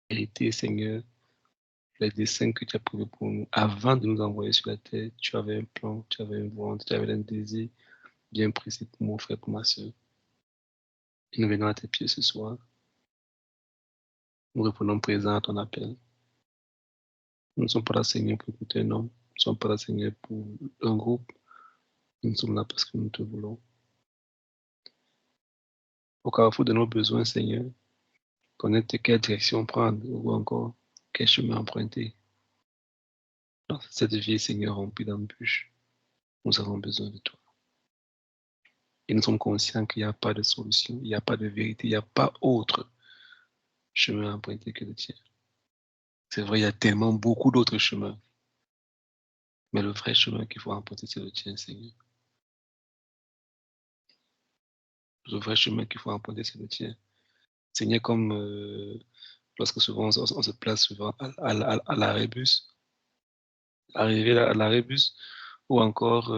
vérité, Seigneur, les desseins que tu as prévus pour nous. Avant de nous envoyer sur la terre, tu avais un plan, tu avais une volonté, tu avais un désir bien précis pour mon frère, pour ma soeur. Et nous venons à tes pieds ce soir. Nous répondons présent à ton appel. Nous ne sommes pas là, Seigneur, pour écouter un homme. Nous ne sommes pas là, Seigneur, pour un groupe. Nous sommes là parce que nous te voulons. Au carrefour de nos besoins, Seigneur, connaître quelle direction prendre ou encore quel chemin emprunter. Dans cette vie, Seigneur, remplie d'embûches, nous avons besoin de toi. Et nous sommes conscients qu'il n'y a pas de solution, il n'y a pas de vérité, il n'y a pas autre chemin emprunté que le tien. C'est vrai, il y a tellement beaucoup d'autres chemins. Mais le vrai chemin qu'il faut emprunter, c'est le tien, Seigneur. Le vrai chemin qu'il faut emprunter, c'est le tien. Seigneur, comme lorsque souvent on se place souvent à l'arrêt bus, arriver à l'arrêt bus, ou encore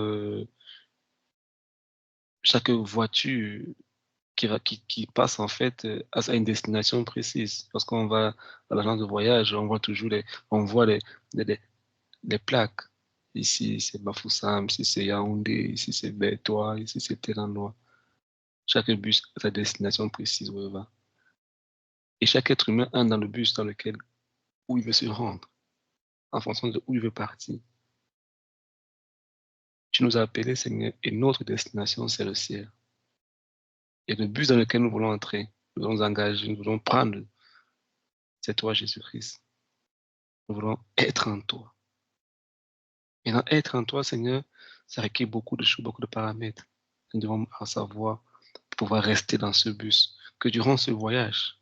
chaque voiture qui passe en fait à une destination précise. Lorsqu'on va à l'agence de voyage, on voit toujours les plaques. Ici, c'est Bafoussam, ici, c'est Yaoundé, ici, c'est Bertois, ici, c'est Terranois. Chaque bus a sa destination précise où il va. Et chaque être humain entre dans le bus où il veut se rendre, en fonction de où il veut partir. Tu nous as appelés, Seigneur, et notre destination, c'est le ciel. Et le bus dans lequel nous voulons entrer, nous voulons nous engager, nous voulons prendre, c'est toi, Jésus-Christ. Nous voulons être en toi. Et dans être en toi, Seigneur, ça requiert beaucoup de choses, beaucoup de paramètres. Nous devons savoir pouvoir rester dans ce bus, que durant ce voyage,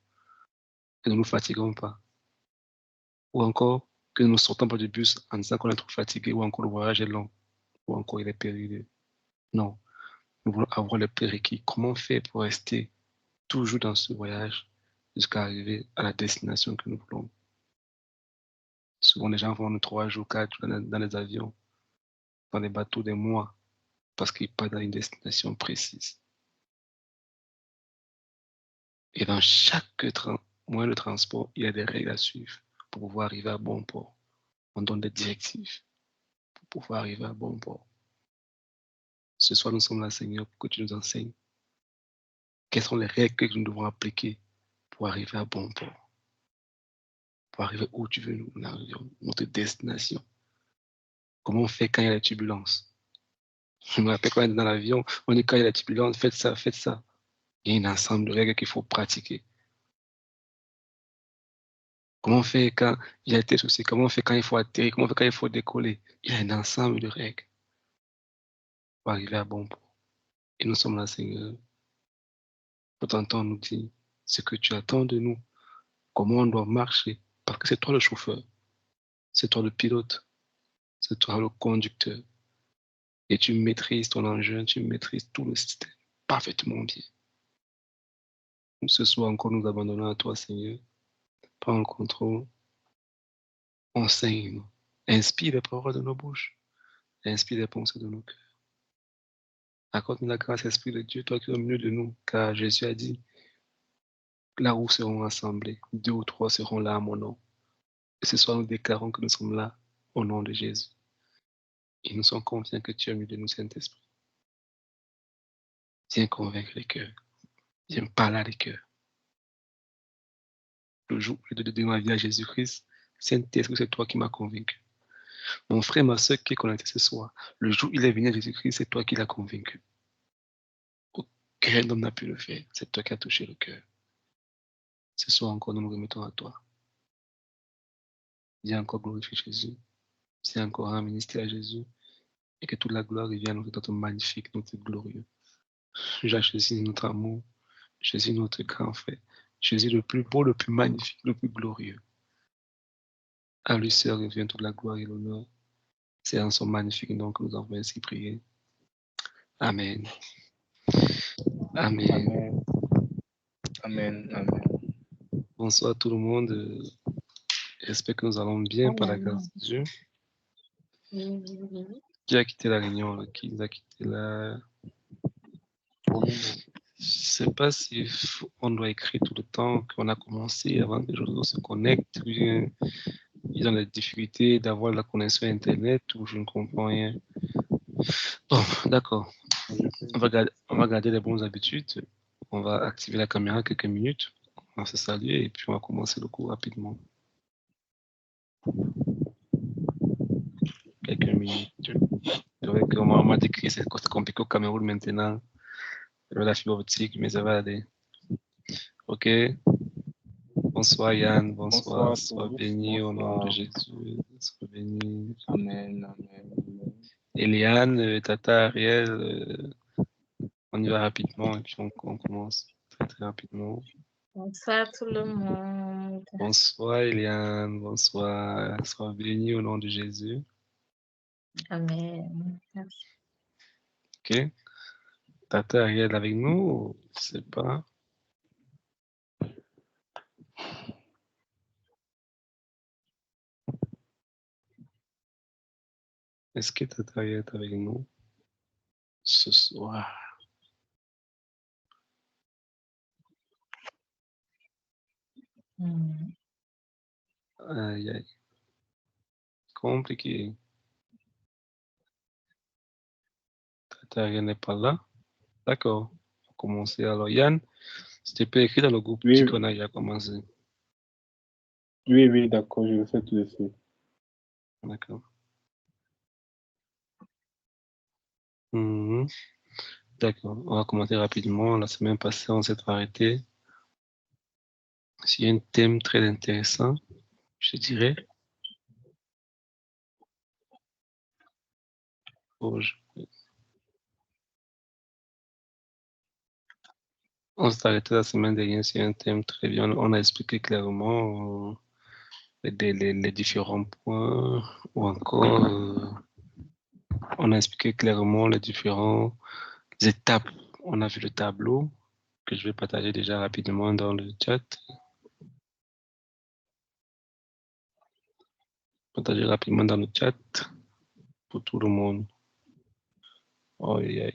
que nous ne nous fatiguons pas. Ou encore, que nous ne sortons pas du bus en disant qu'on est trop fatigué, ou encore le voyage est long, ou encore il est périlleux. Non, nous voulons avoir les prérequis. Comment faire pour rester toujours dans ce voyage jusqu'à arriver à la destination que nous voulons. Souvent, les gens vont 3 jours, 4 jours dans les avions, dans les bateaux des mois, parce qu'ils partent dans une destination précise. Et dans chaque moyen de transport, il y a des règles à suivre pour pouvoir arriver à bon port. On donne des directives pour pouvoir arriver à bon port. Ce soir, nous sommes là, Seigneur, pour que tu nous enseignes quelles sont les règles que nous devons appliquer pour arriver à bon port, pour arriver où tu veux nous arrivions, notre destination. Comment on fait quand il y a la turbulence? Je me rappelle quand on est dans l'avion, on dit quand il y a la turbulence, faites ça, faites ça. Il y a un ensemble de règles qu'il faut pratiquer. Comment on fait quand il y a des soucis? Comment on fait quand il faut atterrir? Comment on fait quand il faut décoller? Il y a un ensemble de règles pour arriver à bon port. Et nous sommes là, Seigneur, pour t'entendre nous dire ce que tu attends de nous, comment on doit marcher, parce que c'est toi le chauffeur, c'est toi le pilote, c'est toi le conducteur. Et tu maîtrises ton engin, tu maîtrises tout le système parfaitement bien. Ce soir encore, nous abandonnons à toi, Seigneur. Prends le contrôle, enseigne-nous, inspire les paroles de nos bouches, inspire les pensées de nos cœurs. Accorde-nous la grâce, Esprit de Dieu, toi qui es au milieu de nous, car Jésus a dit, là où seront rassemblés, 2 ou 3 seront là à mon nom. Et ce soir, nous déclarons que nous sommes là au nom de Jésus. Et nous sommes confiants que tu es au milieu de nous, Saint-Esprit. Viens convaincre les cœurs, viens parler à les cœurs. Le jour où je donne ma vie à Jésus-Christ, Saint-Esprit, c'est toi qui m'as convaincu. Mon frère, ma soeur qui est connecté ce soir, le jour où il est venu à Jésus-Christ, c'est toi qui l'as convaincu. Aucun homme n'a pu le faire, c'est toi qui as touché le cœur. Ce soir encore, nous nous remettons à toi. Viens encore glorifier Jésus. Viens encore rendre ministère à Jésus. Et que toute la gloire revienne à notre magnifique, notre glorieux. Jésus, notre amour. Jésus, notre grand frère. Jésus, le plus beau, le plus magnifique, le plus glorieux. À lui seul revient toute la gloire et l'honneur. C'est en son magnifique nom que nous avons ainsi prié. Amen. Amen. Amen. Amen. Amen. Bonsoir tout le monde. J'espère que nous allons bien par la grâce de Dieu. Qui a quitté la réunion? Qui nous a quitté là? sais pas si on doit écrire tout le temps qu'on a commencé avant que les gens se connectent. Ils ont la difficulté d'avoir la connexion Internet ou je ne comprends rien. Bon, d'accord. On va garder les bonnes habitudes. On va activer la caméra quelques minutes. On va se saluer et puis on va commencer le cours rapidement. Quelques minutes. C'est vrai qu'on m'a dit que c'est compliqué au Cameroun maintenant. La fibre optique, mais ça va aller. Ok. Bonsoir Yann, bonsoir. Sois béni au nom de Jésus. Sois béni. Amen, amen. Eliane, Tata, Ariel, on y va rapidement et puis on commence très très rapidement. Bonsoir tout le monde. Bonsoir Eliane, bonsoir. Sois béni au nom de Jésus. Amen. Merci. Ok. Tata Ariel avec nous, je sais pas. Est-ce que Tata Ariel est avec nous ce soir? Aïe, aïe. Compliqué. Tata Ariel n'est pas là. D'accord. On va commencer. Alors Yann, si tu peux écrire dans le groupe, Oui. qu'on a déjà commencé. Oui, d'accord, je le fais tout de suite. D'accord. D'accord, on va commenter rapidement. La semaine passée, on s'est arrêté sur un thème très intéressant, je dirais. On s'est arrêté la semaine dernière sur un thème très bien. On a expliqué clairement les différents points, ou encore on a expliqué clairement les différentes étapes. On a vu le tableau que je vais partager déjà rapidement dans le chat. Partager rapidement dans le chat pour tout le monde. Oh, yeah.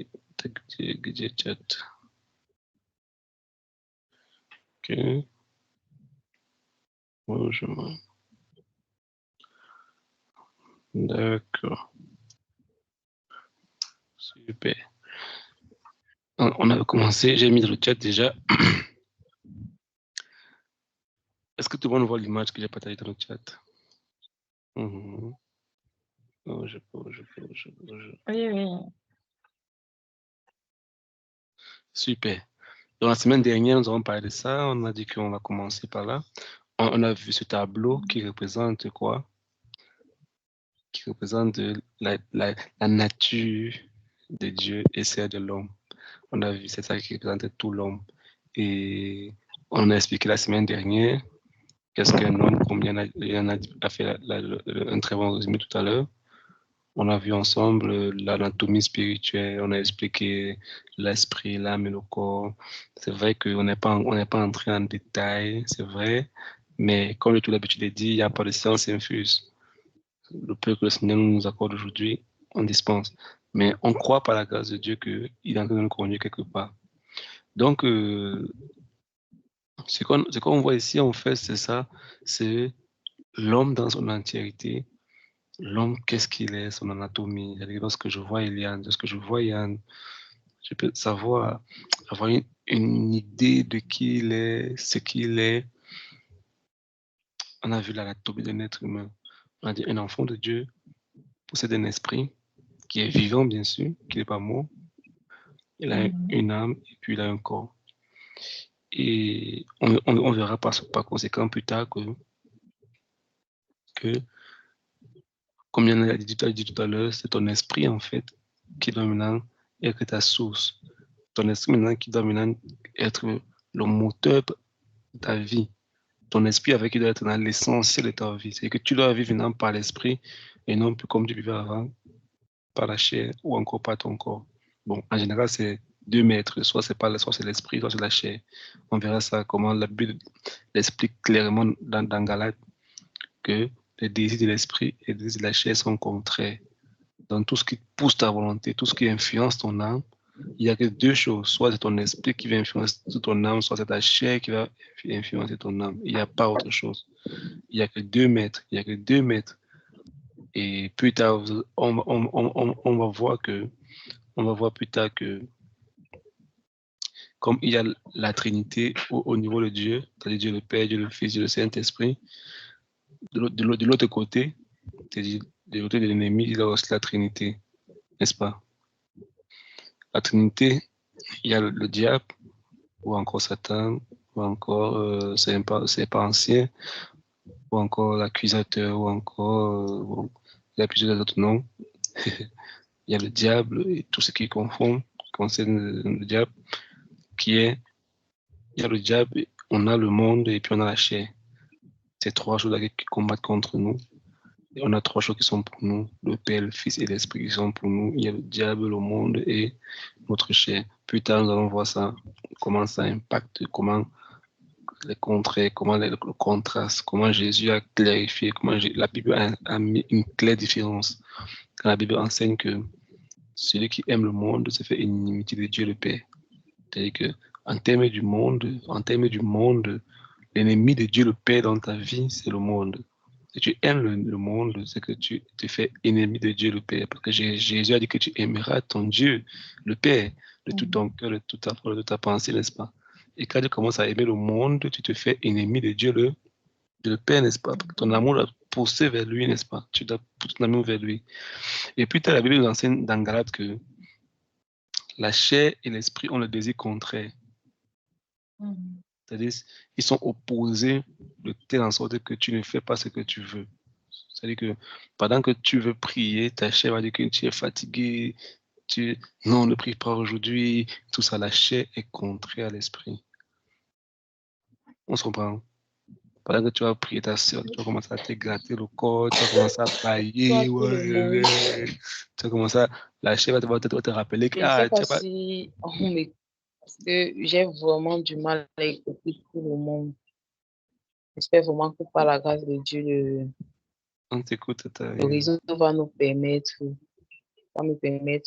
Chat. Ok. Bonjour. D'accord. Super. On a commencé, j'ai mis dans le chat déjà. Est-ce que tout le monde voit l'image que j'ai partagée dans le chat? Bonjour. Oui, oui. Super. Donc la semaine dernière, nous avons parlé de ça. On a dit qu'on va commencer par là. On a vu ce tableau qui représente quoi? Qui représente la nature de Dieu et celle de l'homme. On a vu, c'est ça qui représente tout l'homme. Et on a expliqué la semaine dernière qu'est-ce qu'un homme, combien Yann a fait un très bon résumé tout à l'heure. On a vu ensemble l'anatomie spirituelle, on a expliqué l'esprit, l'âme et le corps. C'est vrai qu'on n'est pas entré en détail, c'est vrai, mais comme tout l'habitude est dit, il n'y a pas de science infuse. Le peu que le Seigneur nous accorde aujourd'hui, on dispense. Mais on croit par la grâce de Dieu qu'il est en train de nous conduire quelque part. Donc, ce qu'on voit ici, en fait, c'est ça, c'est l'homme dans son entièreté. L'homme, qu'est-ce qu'il est, son anatomie. Lorsque je vois Eliane, lorsque je vois Yann, je peux savoir, avoir une idée de qui il est, ce qu'il est. On a vu l'anatomie d'un être humain. On a dit un enfant de Dieu possède un esprit qui est vivant, bien sûr, qui n'est pas mort. Il a une âme et puis il a un corps. Et on verra par conséquent plus tard que comme on a dit tout à l'heure, c'est ton esprit en fait qui est dominant et que ta source. Ton esprit maintenant qui doit maintenant être le moteur de ta vie. Ton esprit avec qui doit être dans l'essentiel de ta vie. C'est que tu dois vivre maintenant par l'esprit et non plus comme tu vivais avant, par la chair ou encore par ton corps. Bon, en général, c'est deux maîtres. Soit c'est l'esprit, soit c'est la chair. On verra ça, comment la Bible l'explique clairement dans Galates que les désirs de l'esprit et les désirs de la chair sont contraires. Dans tout ce qui pousse ta volonté, tout ce qui influence ton âme, Il n'y a que deux choses. Soit c'est ton esprit qui va influencer ton âme, soit c'est ta chair qui va influencer ton âme. Il n'y a pas autre chose. Il n'y a que 2 mètres. Il n'y a que 2 mètres. Et plus tard, on va voir plus tard que comme il y a la Trinité au niveau de Dieu, c'est-à-dire Dieu le Père, Dieu le Fils, Dieu le Saint-Esprit, de l'autre côté, c'est-à-dire de l'autre de l'ennemi, il y a aussi la Trinité, n'est-ce pas? La Trinité, il y a le diable, ou encore Satan, ou encore c'est pas ancien, ou encore l'accusateur, ou encore, bon, il y a plusieurs autres noms. Il y a le diable et tout ce qui concerne le diable, qui est, il y a le diable, on a le monde et puis on a la chair. C'est 3 choses qui combattent contre nous. Et on a 3 choses qui sont pour nous, le Père, le Fils et l'Esprit qui sont pour nous. Il y a le diable, le monde et notre chair. Plus tard, nous allons voir ça, comment ça impacte, comment les contraires, comment le contraste, comment Jésus a clarifié, comment la Bible a mis une claire différence. Quand la Bible enseigne que celui qui aime le monde se fait une inimitié de Dieu le Père. C'est-à-dire que en termes du monde, l'ennemi de Dieu le Père dans ta vie, c'est le monde. Si tu aimes le monde, c'est que tu te fais ennemi de Dieu le Père. Parce que Jésus a dit que tu aimeras ton Dieu, le Père, de tout ton cœur, de toute ta foi, de ta pensée, n'est-ce pas? Et quand tu commences à aimer le monde, tu te fais ennemi de Dieu le Père, n'est-ce pas? Parce que ton amour doit pousser vers lui, n'est-ce pas? Tu dois pousser ton amour vers lui. Et puis, la Bible nous enseigne dans Galates que la chair et l'esprit ont le désir contraire. C'est-à-dire, ils sont opposés de telle en sorte que tu ne fais pas ce que tu veux. C'est-à-dire que pendant que tu veux prier, ta chair va dire que tu es fatigué, non, ne prie pas aujourd'hui, tout ça, la chair est contraire à l'esprit. On se comprend. Pendant que tu vas prier ta soeur, tu vas commencer à te gratter le corps, tu vas commencer à bailler, tu vas commencer à, la chair va te rappeler que... Je ne sais pas si parce que j'ai vraiment du mal à écouter tout le monde. J'espère vraiment que par la grâce de Dieu, on t'écoute. Le réseau va nous permettre,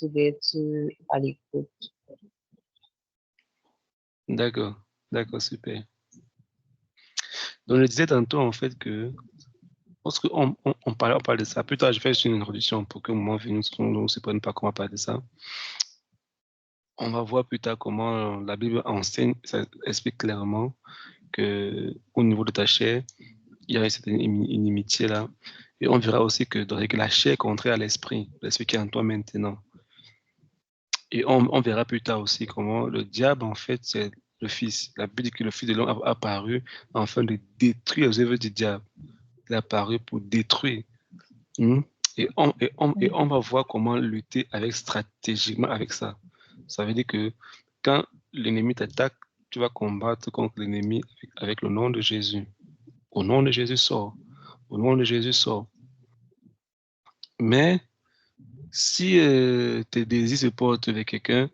d'être à l'écoute. D'accord, super. Donc, je disais tantôt, en fait, que lorsqu'on on parle de ça, plus tard, je fais juste une introduction pour que au moment venu, on ne se prenne pas comment parler de ça. On va voir plus tard comment la Bible enseigne, ça explique clairement qu'au niveau de ta chair, il y a cette inimitié-là. Et on verra aussi que la chair est contraire à l'esprit qui est en toi maintenant. Et on verra plus tard aussi comment le diable, en fait, c'est le Fils. La Bible dit que le Fils de l'homme a apparu afin de détruire les œuvres du diable. Il est apparu pour détruire. Et on va voir comment lutter stratégiquement avec ça. Ça veut dire que quand l'ennemi t'attaque, tu vas combattre contre l'ennemi avec le nom de Jésus. Au nom de Jésus, sort. Au nom de Jésus, sort. Mais si tes désirs se portent avec quelqu'un,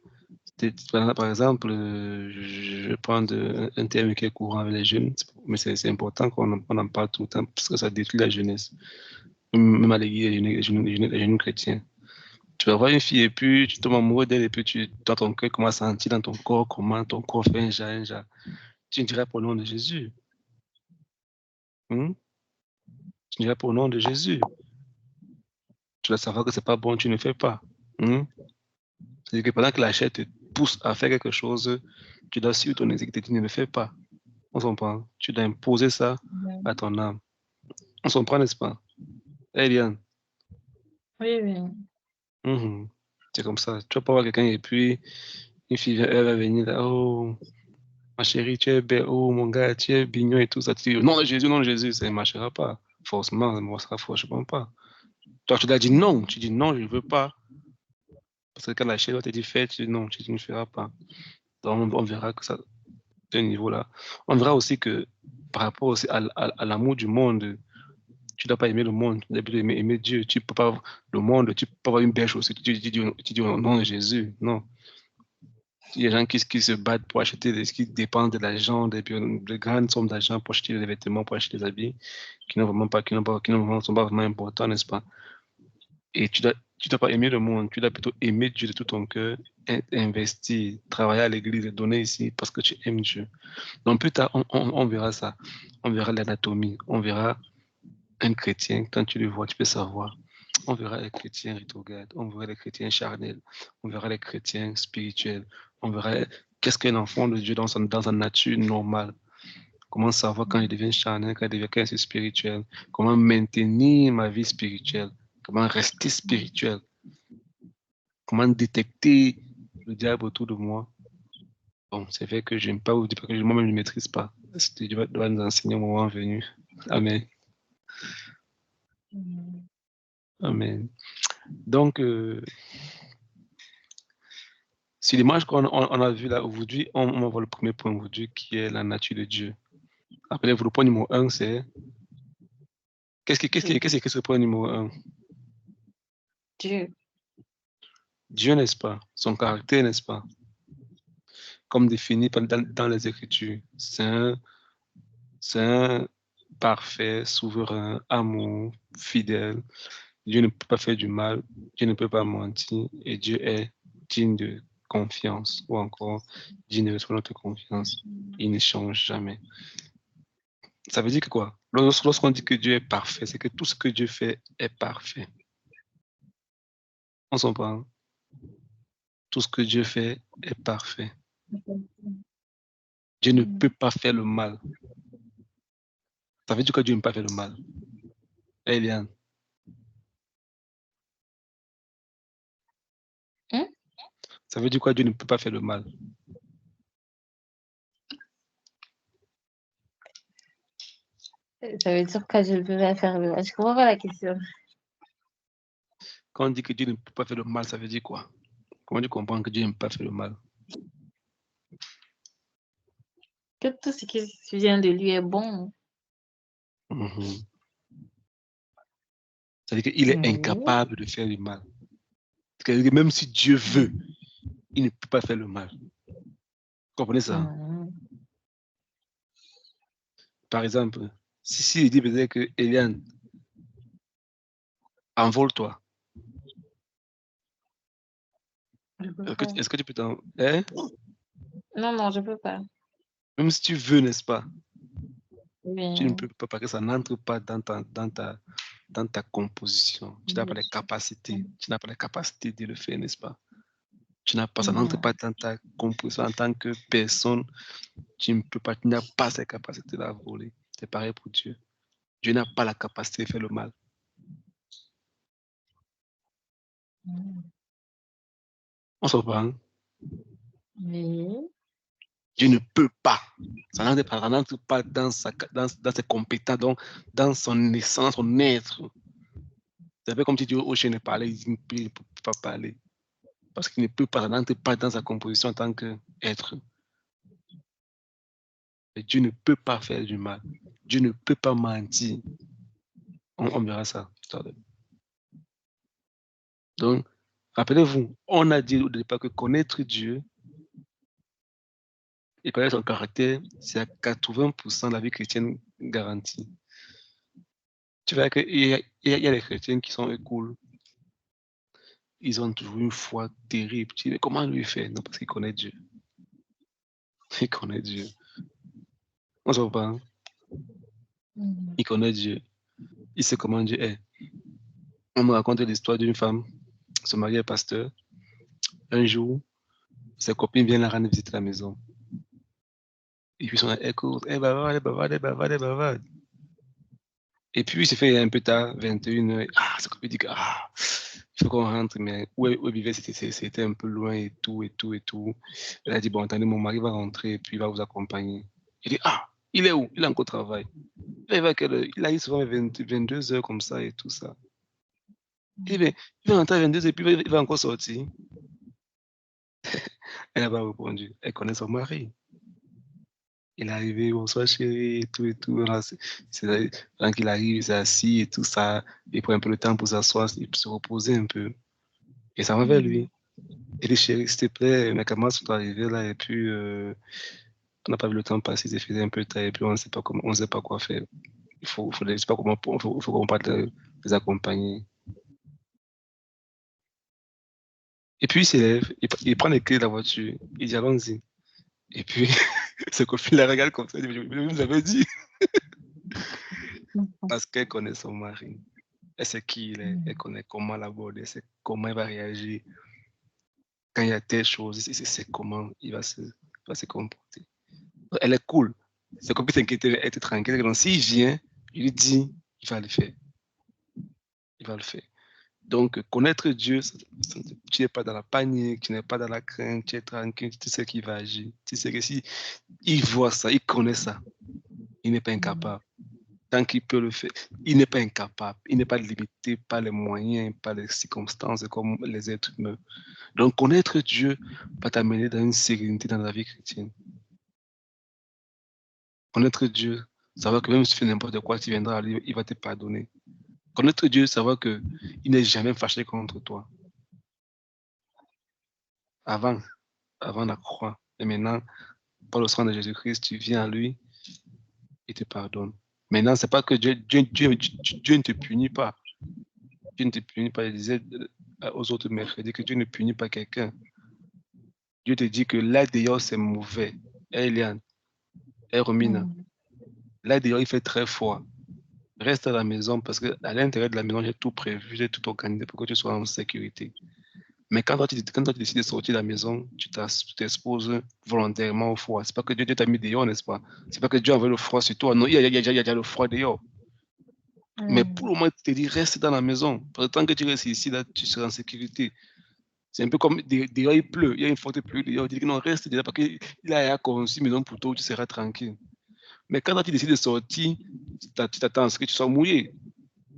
par exemple, je prends un terme qui est courant avec les jeunes, mais c'est important qu'on en parle tout le temps parce que ça détruit la jeunesse, même à l'église, les jeunes chrétiens. Tu vas voir une fille et puis tu tombes amoureux d'elle et puis dans ton cœur commence à sentir dans ton corps comment ton corps fait un jar. Tu dirais pour le nom de Jésus. Tu dirais pour le nom de Jésus. Tu vas savoir que c'est pas bon, tu ne fais pas. C'est-à-dire que pendant que la chair te pousse à faire quelque chose, tu dois suivre ton exécutif, tu ne le fais pas. On s'en prend. Tu dois imposer ça à ton âme. On s'en prend, n'est-ce pas? Eliane? Oui. C'est comme ça. Tu vas pas voir quelqu'un et puis une fille, elle va venir là, oh, ma chérie, tu es belle, oh, mon gars, tu es bignon et tout ça. Tu dis, non de Jésus, ça ne marchera pas. Forcément, ça ne marchera franchement pas. Toi, tu dois dire non. Tu dis non, je ne veux pas. Parce que quand la chair va te dire fais, tu dis non, tu ne feras pas. Donc, on verra que ça, ce niveau-là. On verra aussi que par rapport aussi à l'amour du monde, tu ne dois pas aimer le monde, tu dois aimer Dieu. Tu ne peux pas, le monde, tu ne peux pas avoir une belle chose, tu dis au nom de Jésus. Non. Il y a des gens qui se battent pour acheter, qui dépendent de l'argent, de grandes sommes d'argent pour acheter des vêtements, pour acheter des habits, qui ne sont pas vraiment importants, n'est-ce pas? Et tu tu dois pas aimer le monde, tu dois plutôt aimer Dieu de tout ton cœur, investir, travailler à l'église et donner ici parce que tu aimes Dieu. Donc plus tard, on verra ça. On verra l'anatomie, on verra un chrétien, quand tu le vois, tu peux savoir. On verra les chrétiens rétrogrades, on verra les chrétiens charnels, on verra les chrétiens spirituels, on verra qu'est-ce qu'un enfant de Dieu dans sa nature normale. Comment savoir quand il devient charnel, quand il est spirituel, comment maintenir ma vie spirituelle, comment rester spirituel, comment détecter le diable autour de moi. Bon, c'est vrai que je n'aime pas vous dire parce que moi-même je ne maîtrise pas. Dieu doit nous enseigner au moment venu. Amen. Amen. Donc, sur l'image qu'on a vu là aujourd'hui, on voit le premier point aujourd'hui qui est la nature de Dieu. Rappelez-vous, le point numéro 1, c'est... Qu'est-ce qui est ce point numéro 1? Dieu. Dieu, n'est-ce pas? Son caractère, n'est-ce pas? Comme défini dans les Écritures. C'est un parfait, souverain, amour, fidèle. Dieu ne peut pas faire du mal. Dieu ne peut pas mentir. Et Dieu est digne de confiance. Ou encore, digne de notre confiance. Il ne change jamais. Ça veut dire que quoi? Lorsqu'on dit que Dieu est parfait, c'est que tout ce que Dieu fait est parfait. On s'en parle. Tout ce que Dieu fait est parfait. Dieu ne peut pas faire le mal. Ça veut dire que Dieu ne peut pas faire le mal. Eliane. Ça veut dire quoi? Dieu ne peut pas faire le mal. Ça veut dire que je ne peux pas faire le mal. Je comprends pas la question. Quand on dit que Dieu ne peut pas faire le mal, ça veut dire quoi? Comment tu comprends que Dieu ne peut pas faire le mal? Que tout ce qui vient de lui est bon. C'est-à-dire qu'il est incapable de faire du mal. C'est-à-dire que même si Dieu veut, il ne peut pas faire le mal. Vous comprenez ça? Par exemple, si il dit peut-être que Eliane, envole-toi. Est-ce que tu peux t'en... Hein? Non, je ne peux pas. Même si tu veux, n'est-ce pas? Oui. Tu ne peux pas parce que ça n'entre pas dans ta composition. Tu n'as pas les capacités. Tu n'as pas les capacités de le faire, n'est-ce pas? Ça n'entre pas dans ta composition en tant que personne. Tu ne peux pas, tu n'as pas ces capacités-là à voler. C'est pareil pour Dieu. Dieu n'a pas la capacité de faire le mal. On se parle. Oui. Dieu ne peut pas. Ça n'entre pas dans ses compétences, donc dans son essence, son être. C'est un peu comme si Dieu au chien parlait, il ne peut pas parler. Parce qu'il ne peut pas, ça n'entre pas dans sa composition en tant qu'être. Dieu ne peut pas faire du mal. Dieu ne peut pas mentir. On verra ça. Donc, rappelez-vous, on a dit au départ que connaître Dieu et connaître son caractère, c'est à 80% de la vie chrétienne garantie. Tu vois qu'il y a des chrétiens qui sont cool. Ils ont toujours une foi terrible. Tu dis, mais comment lui faire? Non, parce qu'il connaît Dieu. Il connaît Dieu. On s'en parle. Il connaît Dieu. Il sait comment Dieu est. On me raconte l'histoire d'une femme. Son mari est pasteur. Un jour, ses copines viennent la rendre visite à la maison. Et puis, son écoute, elle bavarde. Et puis, il s'est fait un peu tard, 21h. Ah, sa copine dit que, il faut qu'on rentre, mais où elle vivait, c'était un peu loin et tout. Elle a dit, bon, attendez, mon mari va rentrer et puis il va vous accompagner. Il dit, il est où? Il est encore au travail. Il arrive souvent à 22h comme ça et tout ça. Il va rentrer à 22h et puis il va encore sortir. Elle n'a pas répondu. Elle connaît son mari. Il est arrivé, bonsoir chérie, et tout. Quand il arrive, il s'est assis et tout ça. Il prend un peu le temps pour s'asseoir et pour se reposer un peu. Et ça va vers lui. Il dit, chérie, s'il te plaît, mes camarades sont arrivés là et puis on n'a pas vu le temps passer, il faisait un peu tard et puis on ne sait pas quoi faire. Je sais pas comment, faut qu'on parte les accompagner. Et puis il s'élève, il prend les clés de la voiture, il dit allons-y. Et puis, sa copine la regarde comme ça, il dit, je vous avais dit. Parce qu'elle connaît son mari. Elle sait qui il est, elle connaît comment l'aborder, elle sait comment il va réagir. Quand il y a telle chose, c'est comment il va se comporter. Elle est cool. Sa copine s'inquiète, elle est tranquille. Donc, s'il vient, il lui dit, il va le faire. Il va le faire. Donc, connaître Dieu, tu n'es pas dans la panique, tu n'es pas dans la crainte, tu es tranquille, tu sais qu'il va agir. Tu sais que si il voit ça, il connaît ça, il n'est pas incapable. Tant qu'il peut le faire, il n'est pas incapable. Il n'est pas limité par les moyens, par les circonstances comme les êtres humains. Donc, connaître Dieu va t'amener dans une sérénité dans la vie chrétienne. Connaître Dieu, savoir que même si tu fais n'importe quoi, tu viendras à lui, il va te pardonner. Connaître Dieu, savoir qu'il n'est jamais fâché contre toi. Avant la croix. Et maintenant, par le sang de Jésus-Christ, tu viens à lui, il te pardonne. Maintenant, c'est pas que Dieu ne te punit pas. Dieu ne te punit pas. Je disais aux autres mercredis que Dieu ne punit pas quelqu'un. Dieu te dit que là dehors, c'est mauvais. Eliane, Romina, là dehors, il fait très froid. Reste à la maison parce qu'à l'intérieur de la maison, j'ai tout prévu, j'ai tout organisé pour que tu sois en sécurité. Mais quand toi, tu décides de sortir de la maison, tu t'exposes volontairement au froid. C'est pas que Dieu t'a mis dehors, n'est-ce pas? C'est pas que Dieu a envoyé le froid sur toi. Non, il y a déjà le froid dehors. Mais pour le moment, il te dit, reste dans la maison. Parce que tant que tu restes ici, là, tu seras en sécurité. C'est un peu comme dehors, il pleut. Il y a une forte pluie dehors. Il dit que non, reste déjà parce qu'il a conçu une maison pour toi où tu seras tranquille. Mais quand tu décides de sortir, tu t'attends à ce que tu sois mouillé.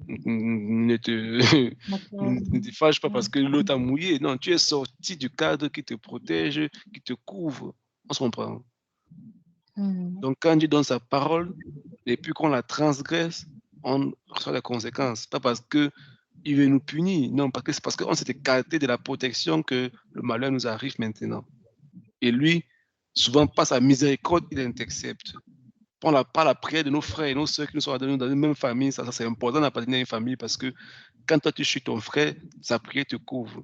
Ne te fâche pas parce que l'eau t'a mouillé. Non, tu es sorti du cadre qui te protège, qui te couvre. On se comprend. Donc, quand Dieu donne sa parole, et puis qu'on la transgresse, on reçoit les conséquences. Pas parce qu'il veut nous punir, non, parce que c'est parce qu'on s'est écarté de la protection que le malheur nous arrive maintenant. Et lui, souvent, par sa miséricorde, il intercepte. Par la prière de nos frères et nos soeurs qui nous sont dans une même famille, ça c'est important d'appartenir à une famille parce que quand toi tu suis ton frère, sa prière te couvre.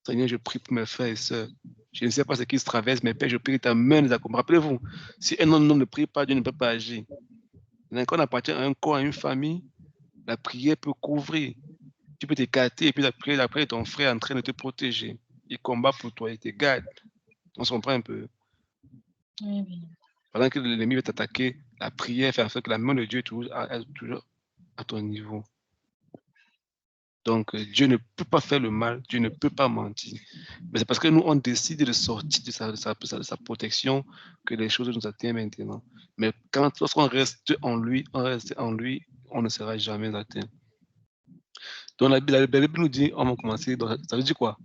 Seigneur, je prie pour mes frères et sœurs. Je ne sais pas ce qui se traverse, mais Père, je prie que ta main les accompagne. Rappelez-vous, si un homme ne prie pas, Dieu ne peut pas agir. Quand on appartient à un corps, à une famille, la prière peut couvrir. Tu peux t'écarter et puis la prière de ton frère est en train de te protéger. Il combat pour toi, il te garde. On se comprend un peu. Oui. Pendant que l'ennemi va t'attaquer, la prière fait en sorte que la main de Dieu est toujours à ton niveau. Donc, Dieu ne peut pas faire le mal, Dieu ne peut pas mentir. Mais c'est parce que nous, on décide de sortir de sa protection que les choses nous atteignent maintenant. Mais lorsqu'on reste en lui, on ne sera jamais atteint. Donc, la Bible nous dit, on va commencer, donc, ça veut dire quoi?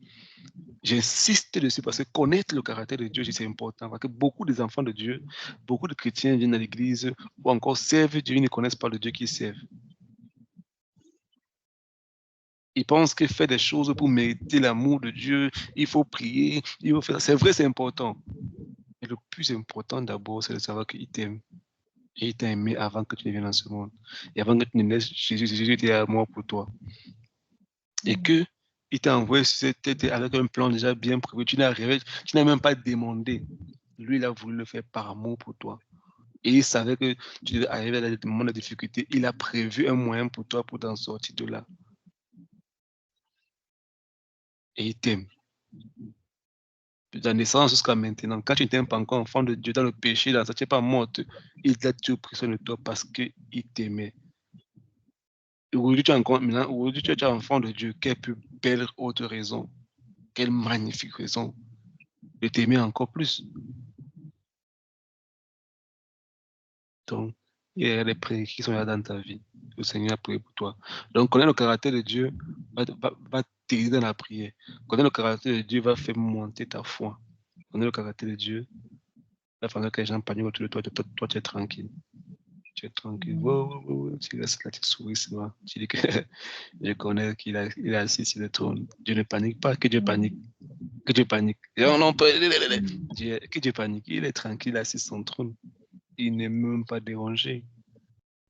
J'insiste dessus parce que connaître le caractère de Dieu, c'est important. Parce que beaucoup des enfants de Dieu, beaucoup de chrétiens viennent à l'église ou encore servent Dieu, ils ne connaissent pas le Dieu qu'ils servent. Ils pensent que faire des choses pour mériter l'amour de Dieu, il faut prier, il faut faire. C'est vrai, c'est important. Mais le plus important d'abord, c'est de savoir qu'il t'aime. Et il t'a aimé avant que tu ne viennes dans ce monde. Et avant que tu ne naisses, Jésus était à moi pour toi. Et que il t'a envoyé sur cette tête avec un plan déjà bien prévu. Tu n'as même pas demandé. Lui, il a voulu le faire par amour pour toi. Et il savait que tu devais arriver à des moments de difficulté. Il a prévu un moyen pour toi pour t'en sortir de là. Et il t'aime. De la naissance jusqu'à maintenant, quand tu n'étais pas encore enfant de Dieu dans le péché, dans ça, tu n'es pas morte, il a toujours pris soin de toi parce qu'il t'aimait. Aujourd'hui, tu es enfant de Dieu. Quelle plus belle autre raison, quelle magnifique raison de t'aimer encore plus. Donc, il y a des prières qui sont là dans ta vie. Le Seigneur a prié pour toi. Donc, connaître le caractère de Dieu va t'aider dans la prière. Connaître le caractère de Dieu va faire monter ta foi. Connaître le caractère de Dieu va faire que les gens paniquent autour de toi. Toi, tu es tranquille. Tu es tranquille. Tu restes là, tu souris, c'est moi. Tu dis que je connais qu'il est assis sur le trône. Dieu ne panique pas, que Dieu panique. Que Dieu panique. Et que Dieu panique. Il est tranquille assis sur son trône. Il n'est même pas dérangé.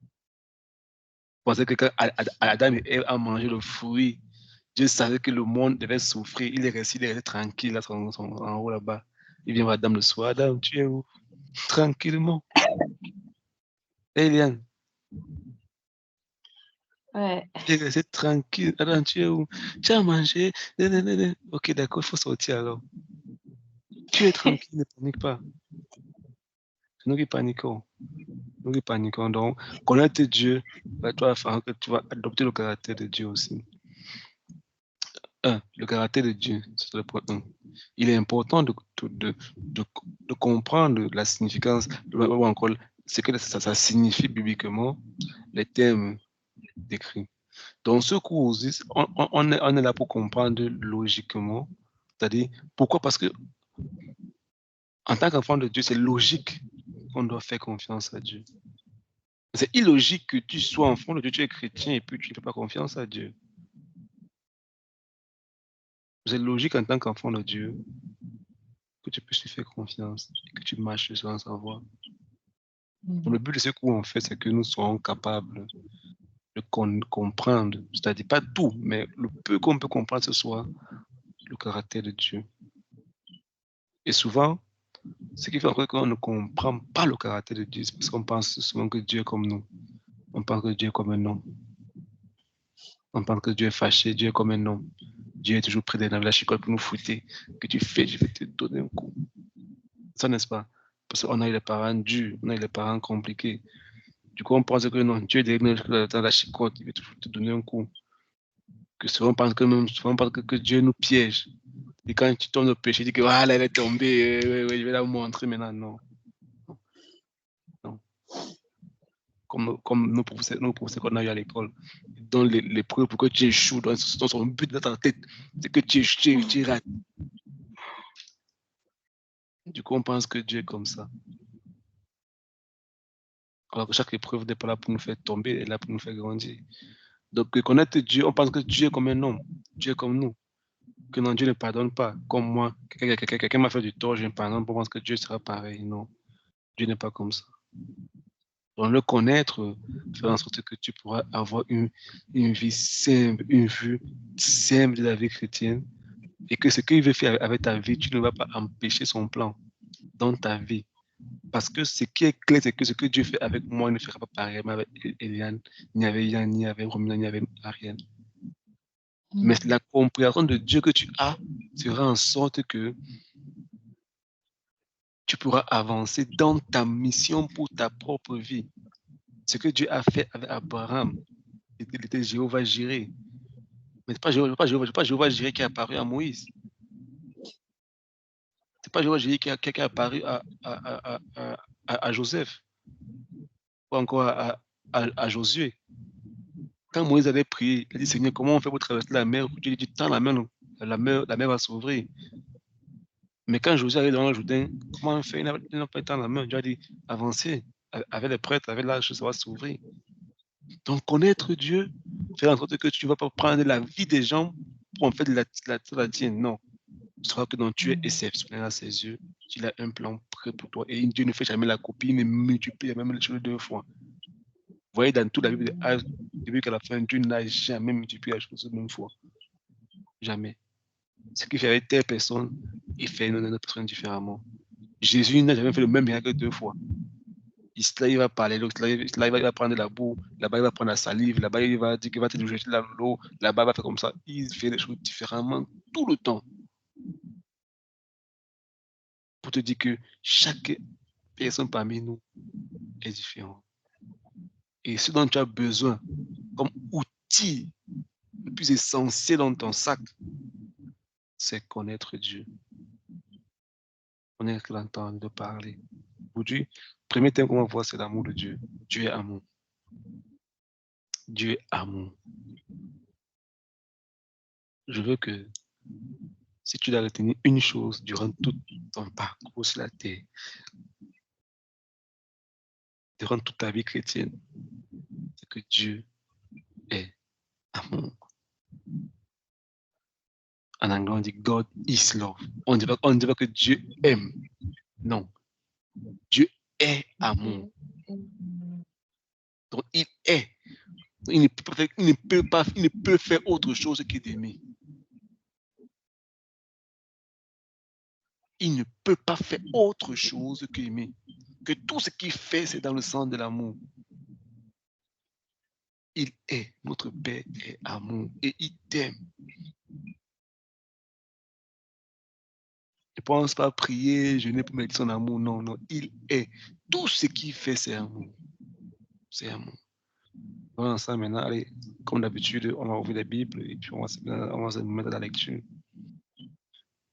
Vous pensez que quand Adam et Ève ont mangé le fruit, Dieu savait que le monde devait souffrir. Il est resté tranquille là, en haut là-bas. Il vient voir Adam le soir. Adam, tu es où? Tranquillement. Eliane, Ouais. il est resté tranquille. Adam, tu es où? Tu as mangé? Ok, d'accord, il faut sortir alors. Tu es tranquille, ne panique pas. Nous qui paniquons. Nous qui paniquons. Donc, connaître Dieu va toi faire que tu vas adopter le caractère de Dieu aussi. Le caractère de Dieu, c'est le point 1. Il est important de comprendre la significance, ou encore ce que ça signifie bibliquement, les termes décrits. Dans ce cours, on est là pour comprendre logiquement, c'est-à-dire, pourquoi? Parce que en tant qu'enfant de Dieu, c'est logique qu'on doit faire confiance à Dieu. C'est illogique que tu sois enfant de Dieu, tu es chrétien et puis tu ne fais pas confiance à Dieu. C'est logique en tant qu'enfant de Dieu que tu puisses lui faire confiance et que tu marches selon sa voie. Donc, le but de ce cours, en fait, c'est que nous soyons capables de comprendre, c'est-à-dire pas tout, mais le peu qu'on peut comprendre ce soir, le caractère de Dieu. Et souvent, ce qui fait qu'on ne comprend pas le caractère de Dieu, c'est parce qu'on pense souvent que Dieu est comme nous. On pense que Dieu est comme un homme. On pense que Dieu est fâché, Dieu est comme un homme. Dieu est toujours près de la chicotte pour nous fouetter. Que tu fais, je vais te donner un coup. Ça, n'est-ce pas? Parce qu'on a eu les parents durs, on a eu les parents compliqués. Du coup, on pense que non, Dieu est derrière la chicotte, il va toujours te donner un coup. Que souvent, on pense que Dieu nous piège. Et quand tu tombes dans le péché, tu dis que voilà, elle est tombée, je vais la montrer maintenant. Non. Non. Comme nos professeurs qu'on a eu à l'école, dans les preuves pour que tu échoues, dans son but dans ta tête, c'est que tu rates. Du coup, on pense que Dieu est comme ça. Alors que chaque épreuve n'est pas là pour nous faire tomber, elle est là pour nous faire grandir. Donc, connaître Dieu, on pense que Dieu est comme un homme, Dieu est comme nous. Que non, Dieu ne pardonne pas, comme moi. Quelqu'un m'a fait du tort, je ne pardonne pas, on pense que Dieu sera pareil. Non, Dieu n'est pas comme ça. Donc, le connaître, faire en sorte que tu pourras avoir une vie simple, une vue simple de la vie chrétienne, et que ce qu'il veut faire avec ta vie, tu ne vas pas empêcher son plan dans ta vie. Parce que ce qui est clair, c'est que ce que Dieu fait avec moi, il ne fera pas pareillement avec Eliane, ni avec Yann, ni avec Romina, ni avec Ariane. Mais la compréhension de Dieu que tu as fera en sorte que tu pourras avancer dans ta mission pour ta propre vie. Ce que Dieu a fait avec Abraham, il était Jéhovah Jireh. Mais ce n'est pas Jéhovah Jireh qui est apparu à Moïse. Ce n'est pas Jéhovah Jireh qui est apparu à Joseph ou encore à Josué. Quand Moïse avait prié, il a dit, Seigneur, comment on fait pour traverser la mer? Dieu dit, tends la main, la mer va s'ouvrir. Mais quand Josué arrive dans le Jourdain, comment on fait? Il n'a pas tendre la main. Dieu a dit, avancez. Avec les prêtres, avec l'âge, ça va s'ouvrir. Donc, connaître Dieu, faire en sorte que tu ne vas pas prendre la vie des gens pour en faire la tienne. Non. Tu sauras que non, tu es exceptionnel à ses yeux. Il a un plan prêt pour toi. Et Dieu ne fait jamais la copie, il ne multiplie même les choses 2 fois. Vous voyez, dans toute la Bible, du début qu'à la fin, Dieu n'a jamais multiplié la chose une fois. Jamais. Ce qu'il fait avec telle personne, il fait une autre personne différemment. Jésus n'a jamais fait le même miracle 2 fois. Là, il va parler, là, il va prendre la boue, là-bas, il va prendre la salive, là-bas, il va dire qu'il va te jeter dans l'eau, là-bas, il va faire comme ça. Il fait les choses différemment tout le temps. Pour te dire que chaque personne parmi nous est différente. Et ce dont tu as besoin comme outil le plus essentiel dans ton sac, c'est connaître Dieu. Connaître l'entendre, de parler. Aujourd'hui, premier thème qu'on va voir, c'est l'amour de Dieu. Dieu est amour. Dieu est amour. Je veux que si tu dois retenir une chose durant tout ton parcours sur la terre, durant toute ta vie chrétienne, c'est que Dieu est amour. En anglais, on dit God is love. On ne dit pas que Dieu aime. Non. Dieu est amour. Donc, il est. Il ne peut faire autre chose que d'aimer. il ne peut pas faire autre chose qu'aimer. Que tout ce qu'il fait, c'est dans le sens de l'amour. Il est, notre Père est amour et il t'aime. Ne pense pas prier, jeûner pour mettre son amour. Non, non, il est. Tout ce qu'il fait, c'est amour. C'est amour. Voilà ça maintenant, allez, comme d'habitude, on va ouvrir la Bible et puis on va se mettre dans la lecture.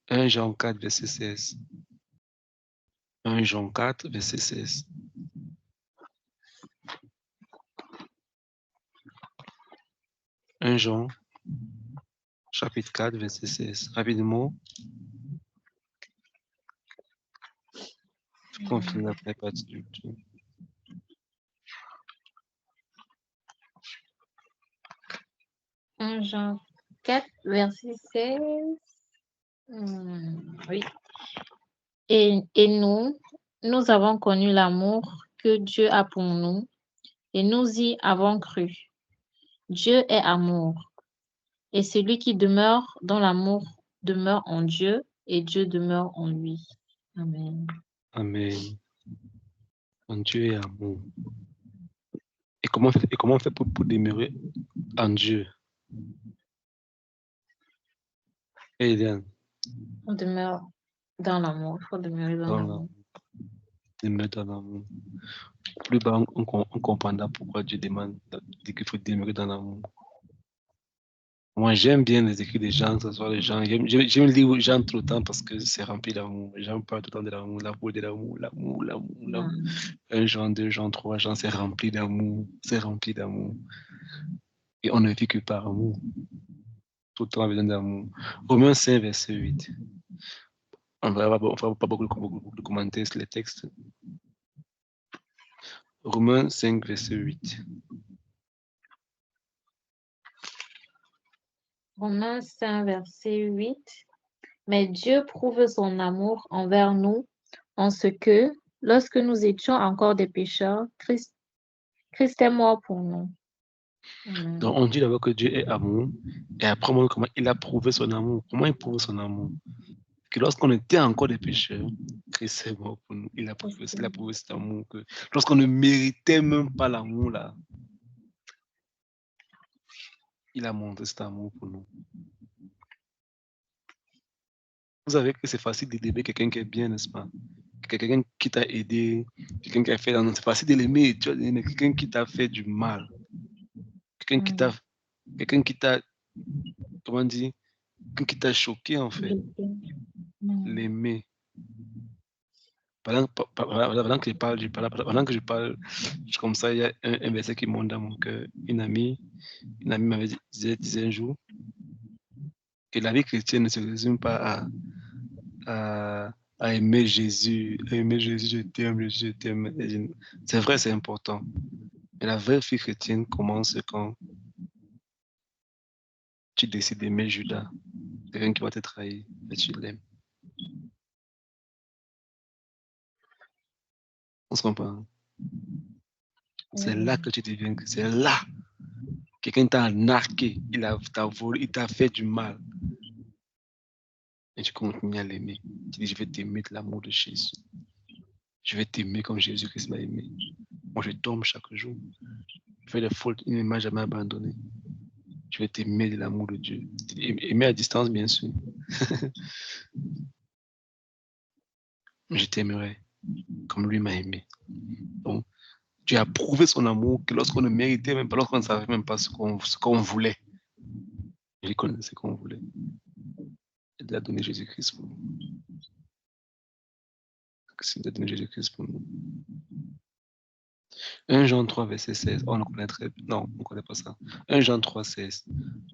1 Jean 4, verset 16. 1 Jean 4, verset 16. Jean, chapitre 4, verset 16. Rapidement. On finit la première partie du tout. 1 Jean 4, verset 16. Oui. Et nous avons connu l'amour que Dieu a pour nous et nous y avons cru. Dieu est amour. Et celui qui demeure dans l'amour demeure en Dieu et Dieu demeure en lui. Amen. Amen. En Dieu est amour. Et comment on fait pour demeurer en Dieu? Et Eliane, On demeure dans l'amour. Il faut demeurer dans l'amour. Demeurer dans l'amour. Plus bas, on comprendra pourquoi Dieu demande qu'il faut demeurer dans l'amour. Moi, j'aime bien les écrits des gens, que ce soit les gens. J'aime lire Jean tout le temps parce que c'est rempli d'amour. J'aime pas tout le temps de l'amour, l'amour de l'amour, l'amour. 1 Jean, 2 Jean, 3 Jean, c'est rempli d'amour. C'est rempli d'amour. Et on ne vit que par amour. Tout le temps, on a besoin d'amour. Romains 5, verset 8. On ne va pas beaucoup de commentaires sur les textes. Romains 5, verset 8. Romains 5, verset 8. Mais Dieu prouve son amour envers nous en ce que, lorsque nous étions encore des pécheurs, Christ est mort pour nous. Amen. Donc, on dit d'abord que Dieu est amour, et après, on voit comment il a prouvé son amour. Comment il prouve son amour? Que lorsqu'on était encore des pécheurs, Christ est mort pour nous. Il a prouvé cet amour. Que lorsqu'on ne méritait même pas l'amour, là, il a montré cet amour pour nous. Vous savez que c'est facile d'aider quelqu'un qui est bien, n'est-ce pas? Quelqu'un qui t'a aidé, quelqu'un qui a fait... C'est facile de l'aimer, tu vois, mais quelqu'un qui t'a fait du mal. Quelqu'un qui t'a, comment dire, quelqu'un qui t'a choqué, en fait. L'aimer. Pendant que je parle, comme ça, il y a un verset qui monte dans mon cœur. Une amie m'avait dit un jour que la vie chrétienne ne se résume pas à aimer Jésus. Aimer Jésus, je t'aime, je t'aime. C'est vrai, c'est important. Mais la vraie vie chrétienne commence quand tu décides d'aimer Judas, quelqu'un qui va te trahir, et tu l'aimes. On se comprend. C'est là que tu deviens, c'est là. Quelqu'un t'a narqué, t'a volé, il t'a fait du mal. Et tu continues à l'aimer. Tu dis, je vais t'aimer de l'amour de Jésus. Je vais t'aimer comme Jésus-Christ m'a aimé. Moi, je tombe chaque jour. Je fais des fautes, il ne m'a jamais abandonné. Je vais t'aimer de l'amour de Dieu. Aimer à distance, bien sûr. Je t'aimerai comme lui m'a aimé. Donc, Dieu a prouvé son amour que lorsqu'on ne méritait même pas, lorsqu'on ne savait même pas ce qu'on voulait, il connaissait ce qu'on voulait. Il a donné Jésus-Christ pour nous. Il a donné Jésus-Christ pour nous. 1 Jean 3, verset 16. On ne connaît très bien. Non, on ne connaît pas ça. 1 Jean 3, 16.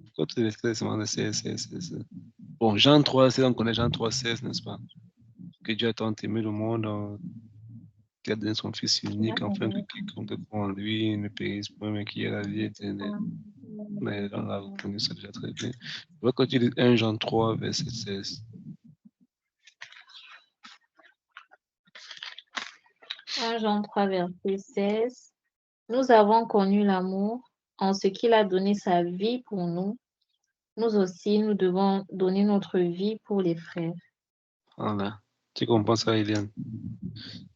Pourquoi tous les versets sont 16? Bon, Jean 3, 16, on connaît Jean 3, 16, n'est-ce pas? Que Dieu a tant aimé le monde, qu'il a donné son Fils unique, afin que quiconque croit en lui ne périsse point, mais qui ait la vie éternelle. Mais on a reconnu ça déjà très bien. On va continuer 1 Jean 3, verset 16. 1 Jean 3, verset 16. Nous avons connu l'amour en ce qu'il a donné sa vie pour nous. Nous aussi, nous devons donner notre vie pour les frères. Voilà. Tu comprends ça, Eliane?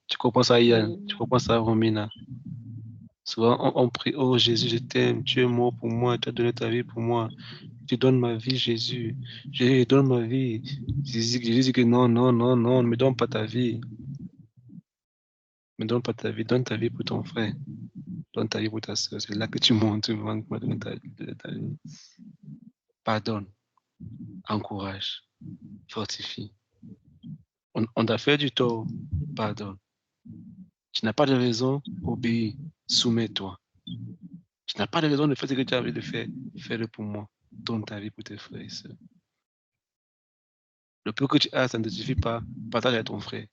Tu comprends ça, Yann? Oui. Tu comprends ça, Romina? Souvent, on prie, oh Jésus, je t'aime, tu es mort pour moi, tu as donné ta vie pour moi. Tu donnes ma vie, Jésus. Je donne ma vie. Jésus dit que non, non, non, non, ne me donne pas ta vie. Ne me donne pas ta vie, donne ta vie pour ton frère. Donne ta vie pour ta soeur. C'est là que tu montes, tu vas donner ta vie. Pardonne, encourage, fortifie. On t'a fait du tort, pardonne. Tu n'as pas de raison, obéis, soumets-toi. Tu n'as pas de raison de faire ce que tu as envie de faire, fais-le pour moi. Donne ta vie pour tes frères et sœurs. Le peu que tu as, ça ne te suffit pas. Partage avec ton frère.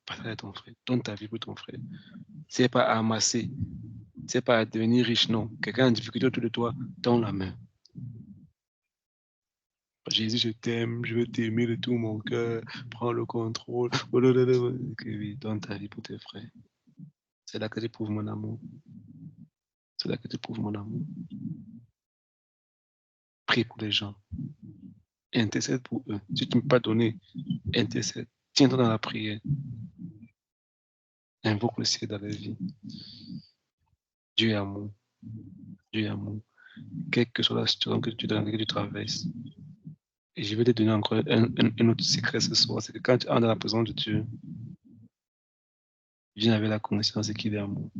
Partage avec ton frère. Donne ta vie pour ton frère. C'est pas à amasser. C'est pas à devenir riche, non. Quelqu'un en difficulté autour de toi, donne la main. Jésus, je t'aime, je veux t'aimer de tout mon cœur. Prends le contrôle. Oui, donne ta vie pour tes frères. C'est là que tu prouves mon amour. C'est là que tu prouves mon amour. Prie pour les gens. Intercède pour eux. Si tu ne peux pas donner, intercède. Tiens-toi dans la prière. Invoque le ciel dans la vie. Dieu est amour. Dieu est amour. Quelle que soit la situation que tu traverses. Et je vais te donner encore un autre secret ce soir. C'est que quand tu entres dans la présence de Dieu, viens avec la conscience qu'il est amour.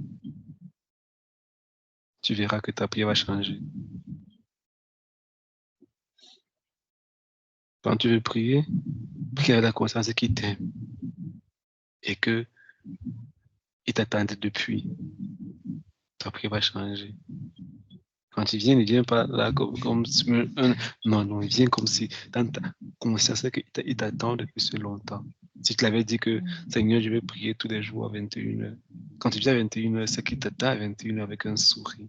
Tu verras que ta prière va changer. Quand tu veux prier, prie avec la conscience qu'il t'aime. Et que il t'attendait depuis. Ta prière va changer. Quand il vient pas là comme non, il vient comme si dans ta conscience qu'il t'attend depuis si longtemps. Si tu l'avais dit que Seigneur, je vais prier tous les jours à 21h. Quand tu viens à 21h, c'est qu'il t'attend à 21h avec un sourire.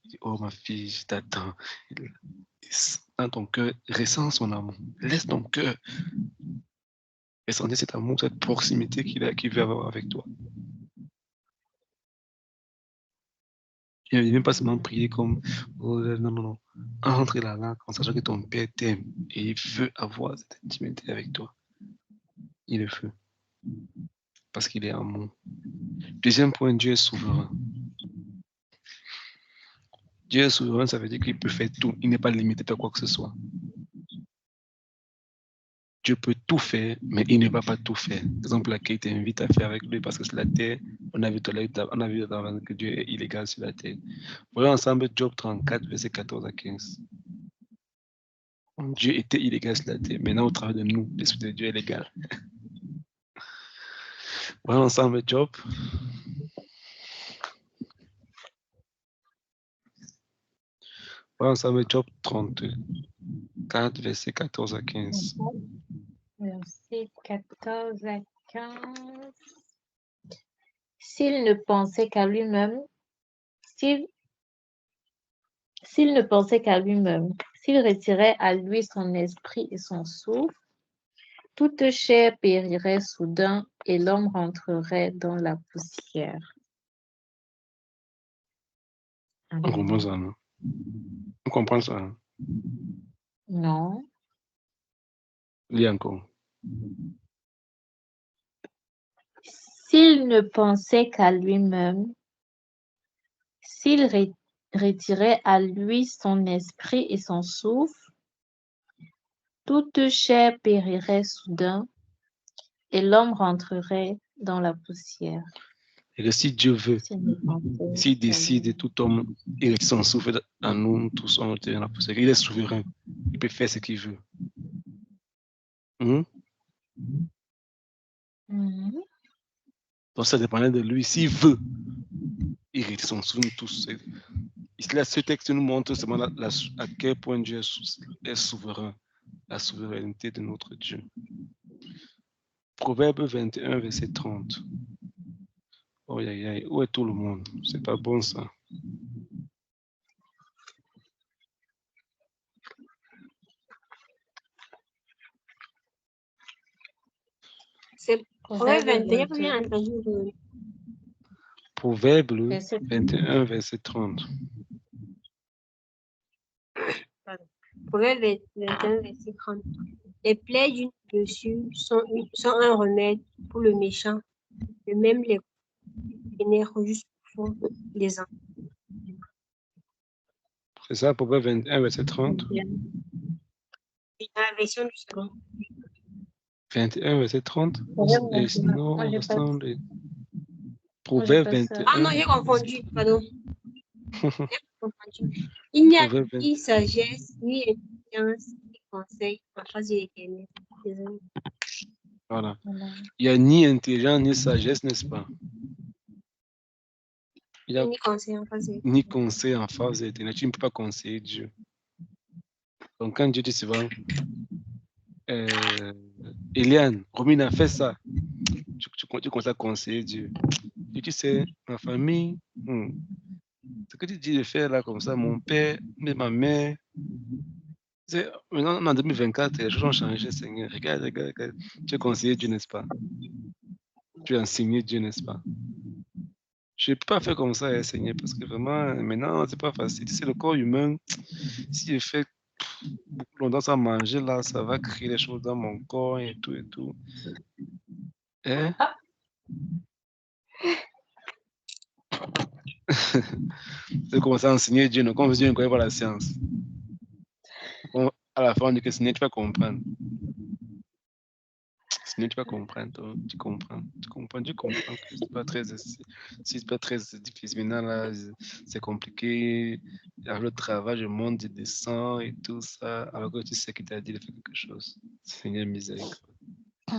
Il dit, oh ma fille, je t'attends. Dans ton cœur, ressens son amour. Laisse ton cœur ressentir cet amour, cette proximité qu'il veut avoir avec toi. Il ne vient même pas seulement prier comme oh, non. Entre là, en sachant que ton Père t'aime et il veut avoir cette intimité avec toi. Il le veut. Parce qu'il est amour. Deuxième point, Dieu est souverain. Dieu est souverain, ça veut dire qu'il peut faire tout. Il n'est pas limité par quoi que ce soit. Dieu peut tout faire, mais il ne va pas tout faire. Par exemple, laquelle t'invite à faire avec lui parce que sur la terre, on a vu que Dieu est illégal sur la terre. Voyons ensemble Job 34, verset 14 à 15. Dieu était illégal sur la terre. Maintenant, au travers de nous, l'Esprit de Dieu est légal. Voyons ensemble Job. Voyons ensemble Job 34, verset 14 à 15. Verset 14 à 15. S'il ne pensait qu'à lui-même, s'il ne pensait qu'à lui-même, s'il retirait à lui son esprit et son souffle, toute chair périrait soudain et l'homme rentrerait dans la poussière. On comprend ça, non? On comprend ça, hein? Non. Lis encore. S'il ne pensait qu'à lui-même, s'il retirait à lui son esprit et son souffle, toute chair périrait soudain et l'homme rentrerait dans la poussière. Et que si Dieu veut, s'il décide, tout homme, il s'en souffle en nous, tous on est dans la poussière. Il est souverain. Il peut faire ce qu'il veut. Donc ça dépendait de lui. S'il veut, il retire son souffle tous. Là, ce texte nous montre seulement à quel point Dieu est souverain. La souveraineté de notre Dieu. Proverbe 21, verset 30. Oh, où est tout le monde? C'est pas bon ça. C'est Proverbe 21, bien entendu. Proverbe 21, verset 30. Proverbe 21, verset 30. Les plaies d'une blessure sont un remède pour le méchant. De même, les vénères jusqu'au fond des ans. C'est ça, Proverbe 21, verset 30. La version du second. 21, verset 30. Proverbe Et 21. sinon, Moi, j'ai pas restant ça. les Moi, j'ai Proverbe pas ça. Ah non, 21. j'ai confondu, pardon. J'ai confondu. Il n'y a Proverbe 21. ni sagesse, ni intelligence, ni conseil en face de l'Éternel. Désolée. Voilà. Voilà. Il n'y a ni intelligence, ni sagesse, n'est-ce pas? Il n'y a Ni conseil en face de l'Éternel. ni conseil en face de l'Éternel. Tu ne peux pas conseiller Dieu. Donc, quand Dieu dit souvent, Eliane, Romina, fais ça, tu commences à conseiller Dieu. Et tu sais, ma famille, ce que tu dis de faire là comme ça, mon père, mais ma mère, maintenant en 2024, les choses ont changé, Seigneur. Regarde. Tu as conseillé Dieu, n'est-ce pas? Tu as enseigné Dieu, n'est-ce pas? Je ne peux pas faire comme ça, Seigneur, parce que vraiment, maintenant, c'est pas facile. C'est le corps humain. Si je fais beaucoup longtemps sans manger, là, ça va créer des choses dans mon corps et tout et tout. Hein? Je commencer à enseigner Dieu, donc comme Dieu ne connaît pas la science. À la fin, on dit que Seigneur, tu vas comprendre. Seigneur, tu vas comprendre, toi. Tu comprends que c'est pas très, c'est pas très difficile. Maintenant, là, c'est compliqué. Avec le travail, je monte, je descends et tout ça. Alors que tu sais qu'il t'a dit de faire quelque chose. Seigneur, miséricorde.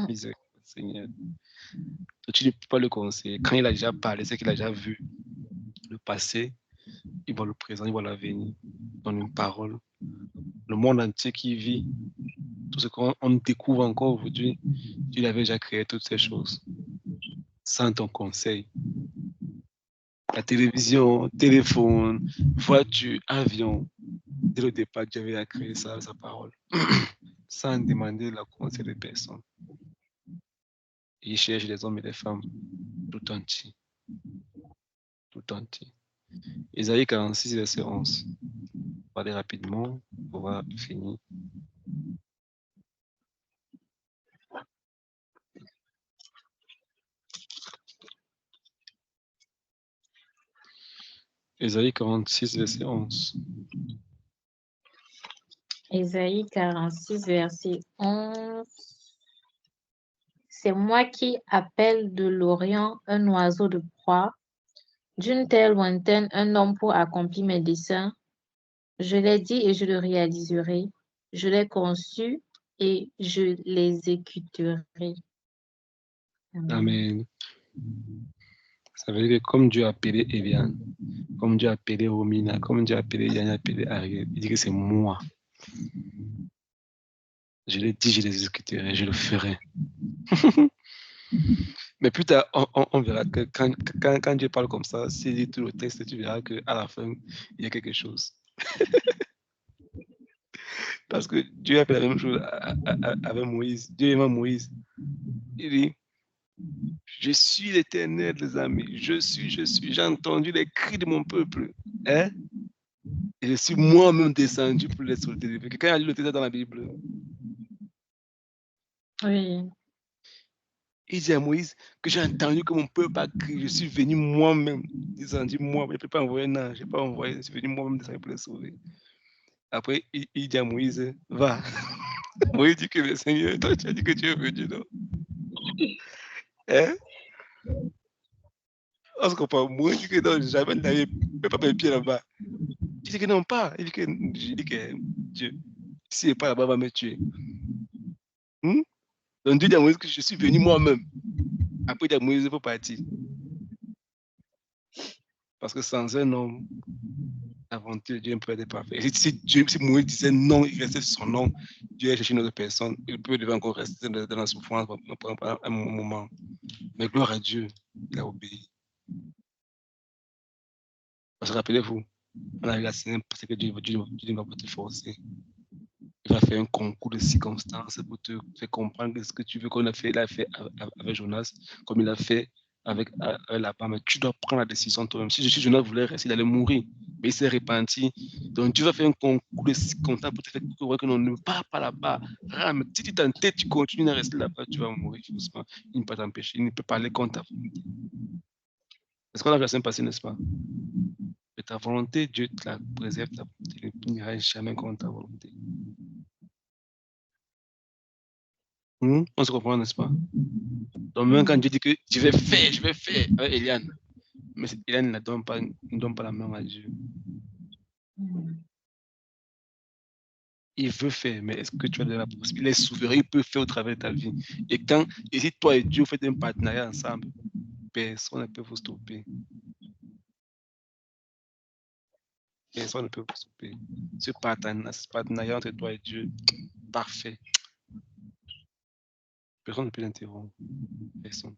Miséricorde, Seigneur. Donc, tu ne peux pas le conseiller. Quand il a déjà parlé, c'est qu'il a déjà vu le passé, il voit le présent, il voit l'avenir. Donne une parole. Le monde entier qui vit, tout ce qu'on découvre encore aujourd'hui, il avait déjà créé toutes ces choses. Sans ton conseil. La télévision, téléphone, voiture, avion. Dès le départ, Dieu avait créé ça, sa parole. Sans demander le conseil de personne. Il cherche les hommes et les femmes tout entiers. Tout entier. Isaïe 46, verset 11. On va aller rapidement, on va finir. Isaïe 46, verset 11. Ésaïe 46, verset 11. C'est moi qui appelle de l'Orient un oiseau de proie, d'une terre lointaine un homme pour accomplir mes desseins. Je l'ai dit et je le réaliserai. Je l'ai conçu et je l'exécuterai. Amen. Ça veut dire que comme Dieu a appelé Eliane, comme Dieu a appelé Romina, comme Dieu a appelé Yann, a appelé Ariel, il dit que c'est moi. Je l'ai dit, je l'exécuterai, je le ferai. Mais plus tard, on verra que quand Dieu parle comme ça, s'il dit tout le texte, tu verras qu'à la fin, il y a quelque chose. Parce que Dieu a fait la même chose avec Moïse. Dieu aimait Moïse. Il dit, je suis l'Éternel, les amis. Je suis. J'ai entendu les cris de mon peuple. Hein? Et je suis moi-même descendu pour les sauver. Quelqu'un a lu le texte dans la Bible. Oui. Il dit à Moïse que j'ai entendu que mon peuple a crié. Je suis venu moi-même. Descendu moi. Je ne peux pas envoyer un ange. Je n'ai pas envoyé. Je suis venu moi-même descendu pour les sauver. Après, il dit à Moïse, va. Moïse dit que le Seigneur, toi, tu as dit que tu es venu, non? Hein? On se comprend. Moïse dit que non, jamais n'avais pas mes pieds là-bas. Il dit que non, pas. Il dit que, je dis que Dieu, s'il n'est pas là-bas, va me tuer. Donc Dieu dit à Moïse que je suis venu moi-même. Après, il dit à Moïse, il faut partir. Parce que sans un homme, l'aventure, Dieu ne peut être parfait. Et si Moïse disait non, il restait sur son nom, Dieu a cherché une autre personne. Il devait encore rester dans la souffrance pendant un moment. Mais gloire à Dieu, il a obéi. Parce que rappelez-vous, on a eu la scène parce que Dieu ne va pas te forcer. Il va faire un concours de circonstances pour te faire comprendre ce que tu veux qu'on a fait. Il a fait avec Jonas, comme il a fait avec la femme. Mais tu dois prendre la décision toi-même. Si Jonas voulait rester, il allait mourir. mais il s'est repenti. Donc, Dieu va faire un concours de comptable pour te faire voir que non, ne pars pas là-bas. Si tu t'entêtes, tu continues à rester là-bas, tu vas mourir faussement. Il ne peut pas t'empêcher, il ne peut pas aller contre ta volonté. Est-ce qu'on a vu la semaine passée, n'est-ce pas? Mais ta volonté, Dieu te la préserve, il n'ira jamais contre ta volonté. On se comprend, n'est-ce pas? Donc, même quand Dieu dit que je vais faire avec Eliane, mais Eliane ne donne pas la main à Dieu. Il veut faire, mais est-ce que tu as de la possibilité? Il est souverain, il peut faire au travers de ta vie. Et si toi et Dieu faites un partenariat ensemble, personne ne peut vous stopper. Personne ne peut vous stopper. Ce partenariat entre toi et Dieu, parfait. Personne ne peut l'interrompre. Personne.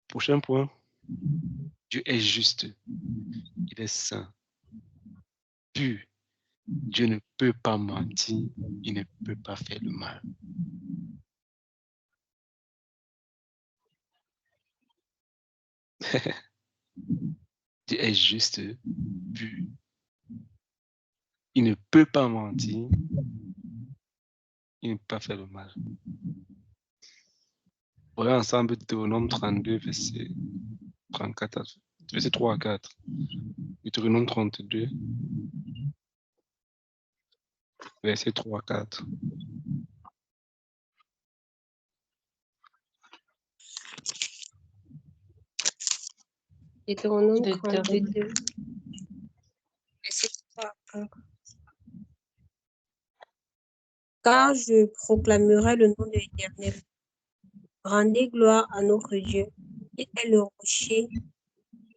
Prochain point. Dieu est juste. Il est saint. Pur. Dieu ne peut pas mentir. Il ne peut pas faire le mal. Dieu est juste. Pur. Il ne peut pas mentir. Il ne peut pas faire le mal. Voyons ensemble Deutéronome 32, verset 34, verset 3 à 4. Deutéronome 32, verset 3 à 4. Deutéronome 32, verset 3 à 4. Car je proclamerai le nom de l'Éternel. Rendez gloire à notre Dieu. Il est le rocher.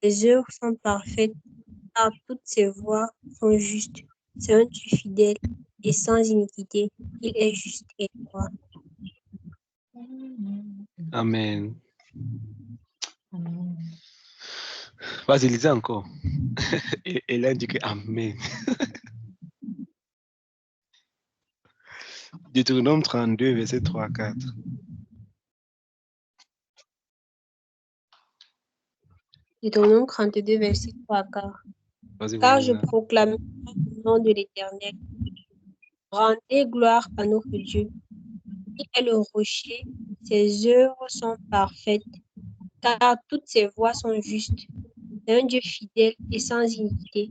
Les œuvres sont parfaites, car toutes ses voies sont justes. C'est un Dieu fidèle et sans iniquité. Il est juste et droit. Amen. Vas-y, lisez encore. Et Hélène dit que Amen. Deutéronome 32, verset 3 à 4. Deutéronome 32, verset 3 à 4. Vas-y, Car je Vanina. proclame le nom de l'Éternel. Rendez gloire à notre Dieu. Il est le rocher. Ses œuvres sont parfaites, car toutes ses voies sont justes. C'est un Dieu fidèle et sans iniquité.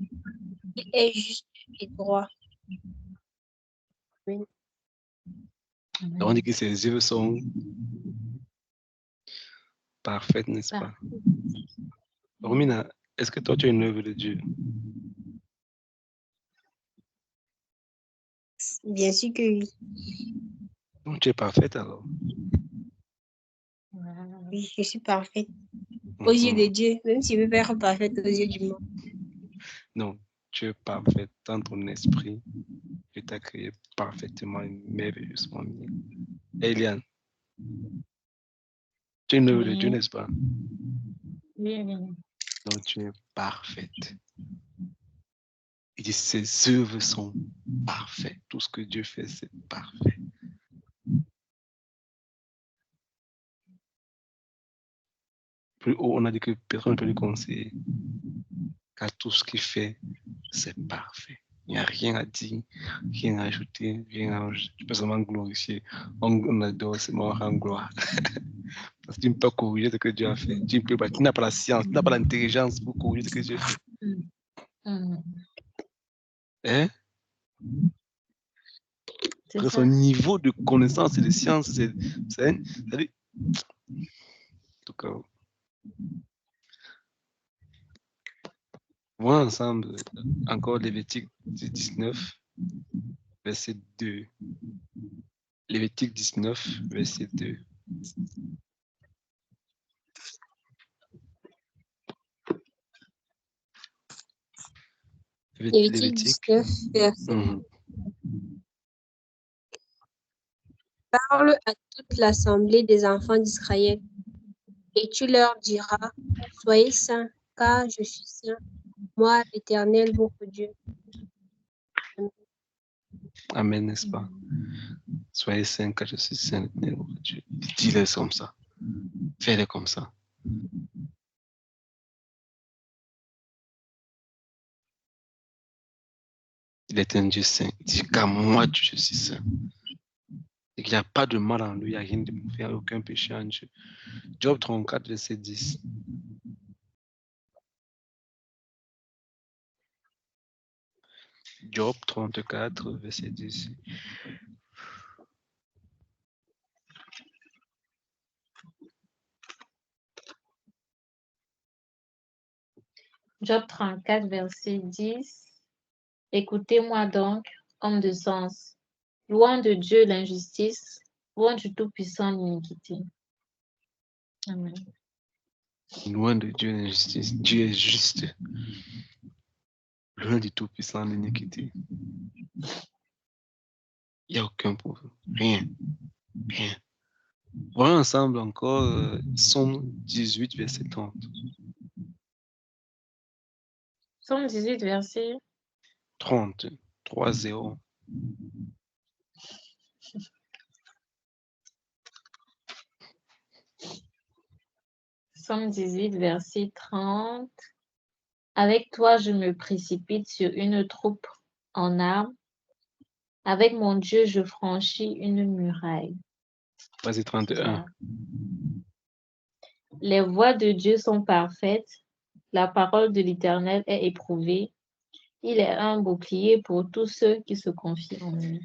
Il est juste et droit. Amen. On dit que ses œuvres sont parfaites, n'est-ce pas? Romina, est-ce que toi tu es une œuvre de Dieu? Bien sûr que oui. Donc tu es parfaite alors? Oui, je suis parfaite. Aux yeux de Dieu, même si je veux faire parfaite aux yeux du monde. Non, tu es parfaite dans ton esprit. Tu t'as créé parfaitement et merveilleusement bien. Eliane, tu es une œuvre de Dieu, n'est-ce pas? Oui. Donc tu es parfaite. Il dit ses œuvres sont parfaites. Tout ce que Dieu fait, c'est parfait. Plus haut, on a dit que personne ne peut lui conseiller. Car tout ce qu'il fait, c'est parfait. Il n'y a rien à dire, rien à ajouter, rien à... Tu peux seulement glorifier. On adore, c'est mort en gloire. Parce que tu ne peux pas corriger ce que Dieu a fait. Tu n'as pas la science, tu n'as pas l'intelligence pour corriger ce que Dieu a fait. Hein? C'est Son ça. niveau de connaissance et de science, c'est en tout cas. Voyons ensemble encore Lévitique 19, verset 2. Lévitique 19, verset 2. Lévitique 19, verset 2. Parle à toute l'assemblée des enfants d'Israël, et tu leur diras, soyez saints, car je suis saint, moi l'Éternel, votre Dieu. Amen, n'est-ce pas? Soyez saints, car je suis saint, l'Éternel, votre Dieu. Dis-le comme ça. Fais-le comme ça. Il est un Dieu saint. Il dit qu'à moi, Dieu, je suis saint. Et qu'il n'y a pas de mal en lui, il n'y a rien de mauvais, il n'y a aucun péché en Dieu. Job 34, verset 10. Job 34, verset 10. Job 34, verset 10. Écoutez-moi donc, homme de sens. Loin de Dieu l'injustice, loin du Tout-Puissant l'iniquité. Amen. Loin de Dieu l'injustice. Dieu est juste. Loin du Tout-Puissant l'iniquité. Il n'y a aucun problème. Rien. Rien. Voyons ensemble encore Somme 18, verset 30. Somme 18, verset 30. 3-0. Somme 18, verset 30. Avec toi, je me précipite sur une troupe en armes. Avec mon Dieu, je franchis une muraille. Verset 31. Les voies de Dieu sont parfaites. La parole de l'Éternel est éprouvée. Il est un bouclier pour tous ceux qui se confient en lui.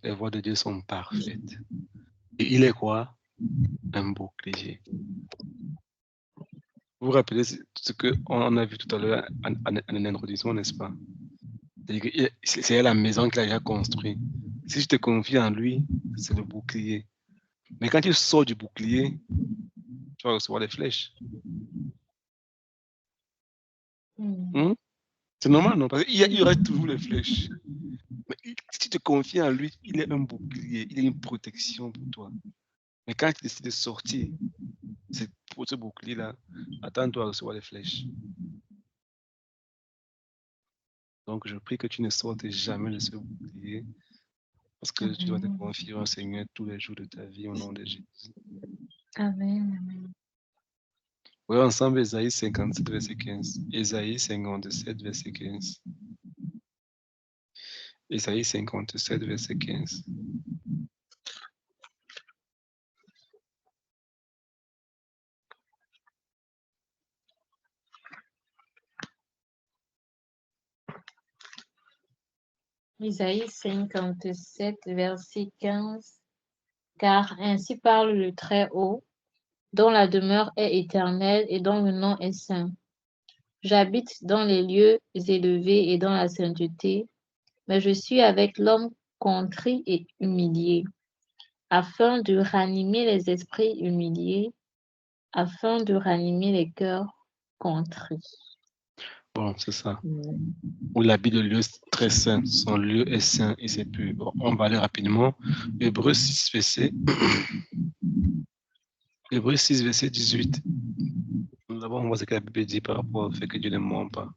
Les voies de Dieu sont parfaites. Et il est quoi? Un bouclier. Vous vous rappelez ce qu'on a vu tout à l'heure en introduction, n'est-ce pas? C'est la maison qu'il a déjà construite. Si je te confie en lui, c'est le bouclier. Mais quand tu sors du bouclier, tu vas recevoir des flèches. C'est normal, non? Parce qu'il y aura toujours les flèches. Mais si tu te confies en lui, il est un bouclier, il est une protection pour toi. Mais quand tu décides de sortir, c'est pour ce bouclier-là, attends-toi à recevoir les flèches. Donc, je prie que tu ne sortes jamais de ce bouclier, parce que tu dois te confier au Seigneur tous les jours de ta vie au nom de Jésus. Amen. Amen. Voyons ensemble Ésaïe 57, verset 15. Ésaïe 57, verset 15. Ésaïe 57, verset 15. Isaïe 57, verset 15. Car ainsi parle le Très-Haut, dont la demeure est éternelle et dont le nom est saint. J'habite dans les lieux élevés et dans la sainteté, mais je suis avec l'homme contrit et humilié, afin de ranimer les esprits humiliés, afin de ranimer les cœurs contrits. Bon, c'est ça. Où il habite le lieu très saint. Son lieu est saint et c'est pur. Bon, on va aller rapidement. Hébreux 6, verset... Hébreux 6, verset 18. D'abord, on voit ce que la Bible dit par rapport au fait que Dieu ne ment pas.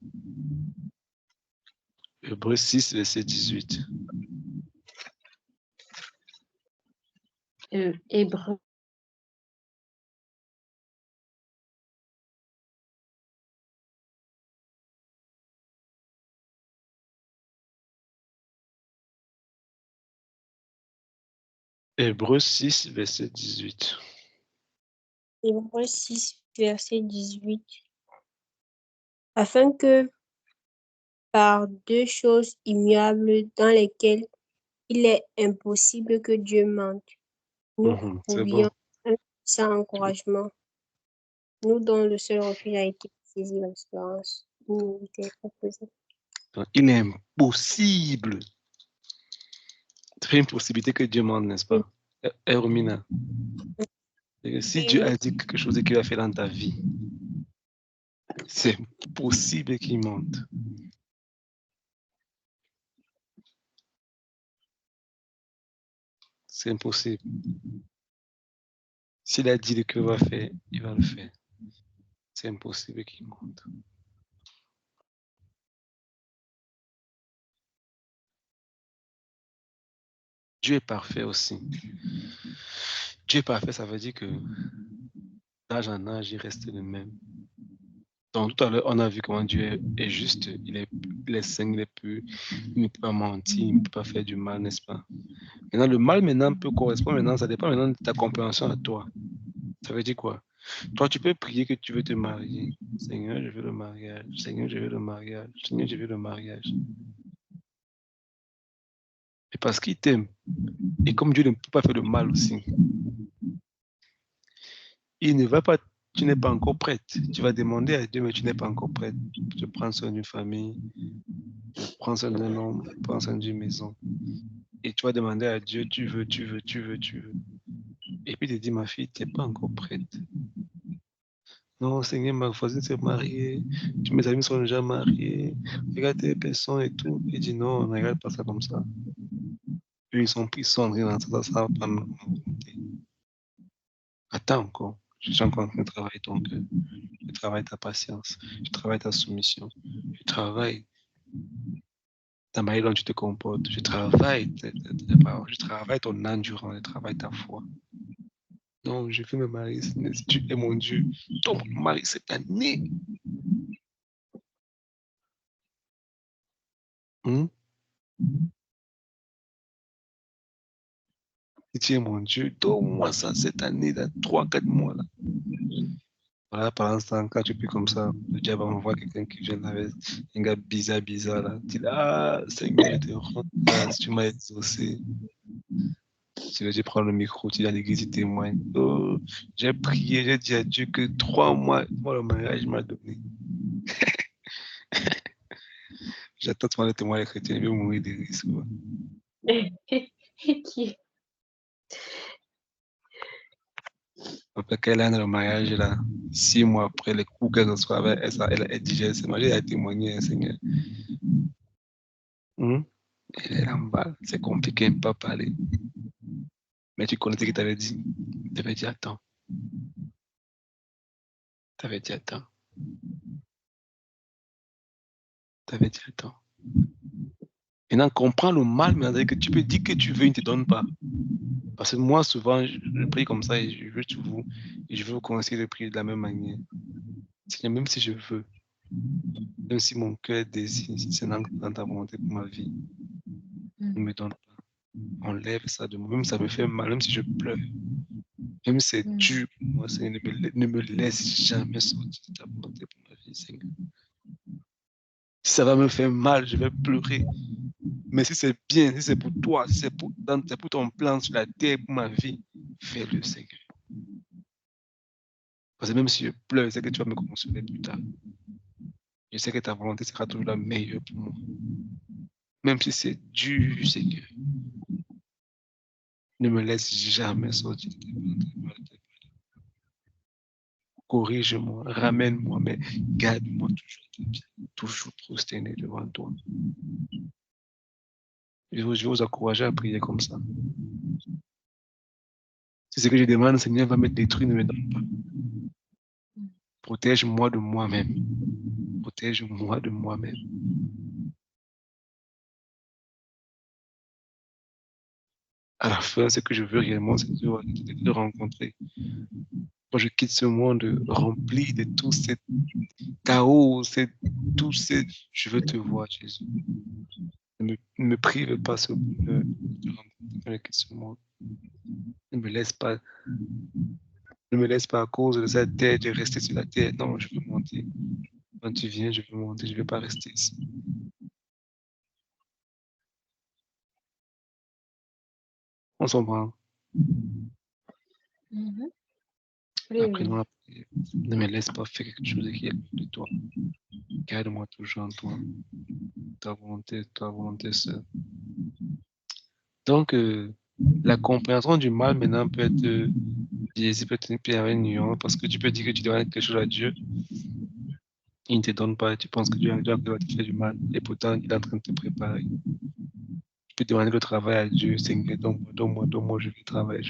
Hébreux 6, verset 18. Hébreux. Hébreux 6, verset 18. Hébreux 6, verset 18. Afin que, par deux choses immuables dans lesquelles il est impossible que Dieu mente, nous C'est trouvions bon. un puissant encouragement, nous dont le seul refuge a été saisi l'espérance. Il est impossible. C'est une possibilité que Dieu mente, n'est-ce pas? Romina. Si Dieu a dit quelque chose et qu'il a fait dans ta vie, c'est possible qu'il mente. C'est impossible. S'il a dit qu'il va faire, il va le faire. C'est impossible qu'il mente. Dieu est parfait aussi. Dieu est parfait, ça veut dire que d'âge en âge, il reste le même. Donc tout à l'heure, on a vu comment Dieu est juste, il est il est saint, il est pur, il ne peut pas mentir, il ne peut pas faire du mal, n'est-ce pas? Maintenant, le mal maintenant peut correspondre, maintenant, ça dépend maintenant de ta compréhension à toi. Ça veut dire quoi? Toi, tu peux prier que tu veux te marier. Seigneur, je veux le mariage. Seigneur, je veux le mariage. Seigneur, je veux le mariage. Et parce qu'il t'aime, et comme Dieu ne peut pas faire de mal aussi, il ne va pas, tu n'es pas encore prête. Tu vas demander à Dieu, mais tu n'es pas encore prête. Je prends soin d'une famille, je prends soin d'un homme, je prends soin d'une maison. Et tu vas demander à Dieu, tu veux. Et puis il te dit, ma fille, tu n'es pas encore prête. Non, Seigneur, ma voisine s'est mariée, tous mes amis sont déjà mariés, regarde tes personnes et tout. Il dit, non, on ne regarde pas ça comme ça. Eux, ils sont en train de ça va pas me volonté. Attends encore, je suis encore en train de travailler ton cœur. Je travaille ta patience, je travaille ta soumission, je travaille ta manière dont tu te comportes, je travaille tes paroles, je travaille ton endurance, je travaille ta foi. Non, je veux me marier, Seigneur, si tu es mon Dieu, tombe mari cette année. Si tu es mon Dieu, donne-moi ça cette année, dans 3-4 mois. Là. Voilà, par l'instant, quand tu peux comme ça, le diable envoie quelqu'un qui vient avec un gars bizarre là. Tu dis, ah, Seigneur, je te rends grâce, tu m'as exaucé. Tu veux, tu prends le micro, tu dis à l'église, tu témoignes. Oh, j'ai prié, j'ai dit à Dieu que 3 mois, le mariage m'a donné. J'attends de témoigner les chrétiens, ils vont mourir de risques. Après qu'elle a dans le mariage, là, 6 mois après, les coups qu'elle reçoit, elle digère ses mariés, elle a témoigné, Seigneur. Elle est en bas, c'est compliqué, elle ne peut pas parler. Mais tu connais ce qu'il t'avait dit. Il t'avait dit, attends. T'avais dit, attends. T'avais dit, attends. Maintenant, comprends le mal, mais que tu peux dire que tu veux, il ne te donne pas. Parce que moi, souvent, je prie comme ça et je veux vous conseiller de prier de la même manière. Seigneur, même si je veux, même si mon cœur désire, si c'est dans ta volonté pour ma vie, ne me donne pas. Enlève ça de moi. Même si ça me fait mal, même si je pleure, même si c'est dur pour moi, Seigneur, ne me laisse jamais sortir de ta volonté pour ma vie, Seigneur. Si ça va me faire mal, je vais pleurer. Mais si c'est bien, si c'est pour toi, si c'est pour ton plan sur la terre, pour ma vie, fais-le, Seigneur. Parce que même si je pleure, je sais que tu vas me consoler plus tard. Je sais que ta volonté sera toujours la meilleure pour moi. Même si c'est dur, Seigneur. Ne me laisse jamais sortir de ta volonté. Corrige-moi, ramène-moi, mais garde-moi toujours prosterné devant toi. Je vais vous encourager à prier comme ça. Si ce que je demande, Seigneur, va me détruire, ne me donne pas. Protège-moi de moi-même. Protège-moi de moi-même. À la fin, ce que je veux réellement, c'est de te rencontrer. Quand je quitte ce monde rempli de tout ce chaos, je veux te voir, Jésus. Ne me prive pas ce bonheur de te rencontrer quand je quitte ce monde. Ne me laisse pas à cause de cette terre de rester sur la terre. Non, je veux monter. Quand tu viens, je veux monter, je ne veux pas rester ici. On s'en prend. Après, ne me laisse pas faire quelque chose qui est de toi. Garde-moi toujours en toi. Ta volonté seule. Donc, la compréhension du mal maintenant peut être biaisée, peut être une nuance, parce que tu peux dire que tu dois quelque chose à Dieu. Il ne te donne pas, tu penses que Dieu va te faire du mal, et pourtant, il est en train de te préparer. Tu peux demander le travail à Dieu, Seigneur, donne-moi, je vais travailler,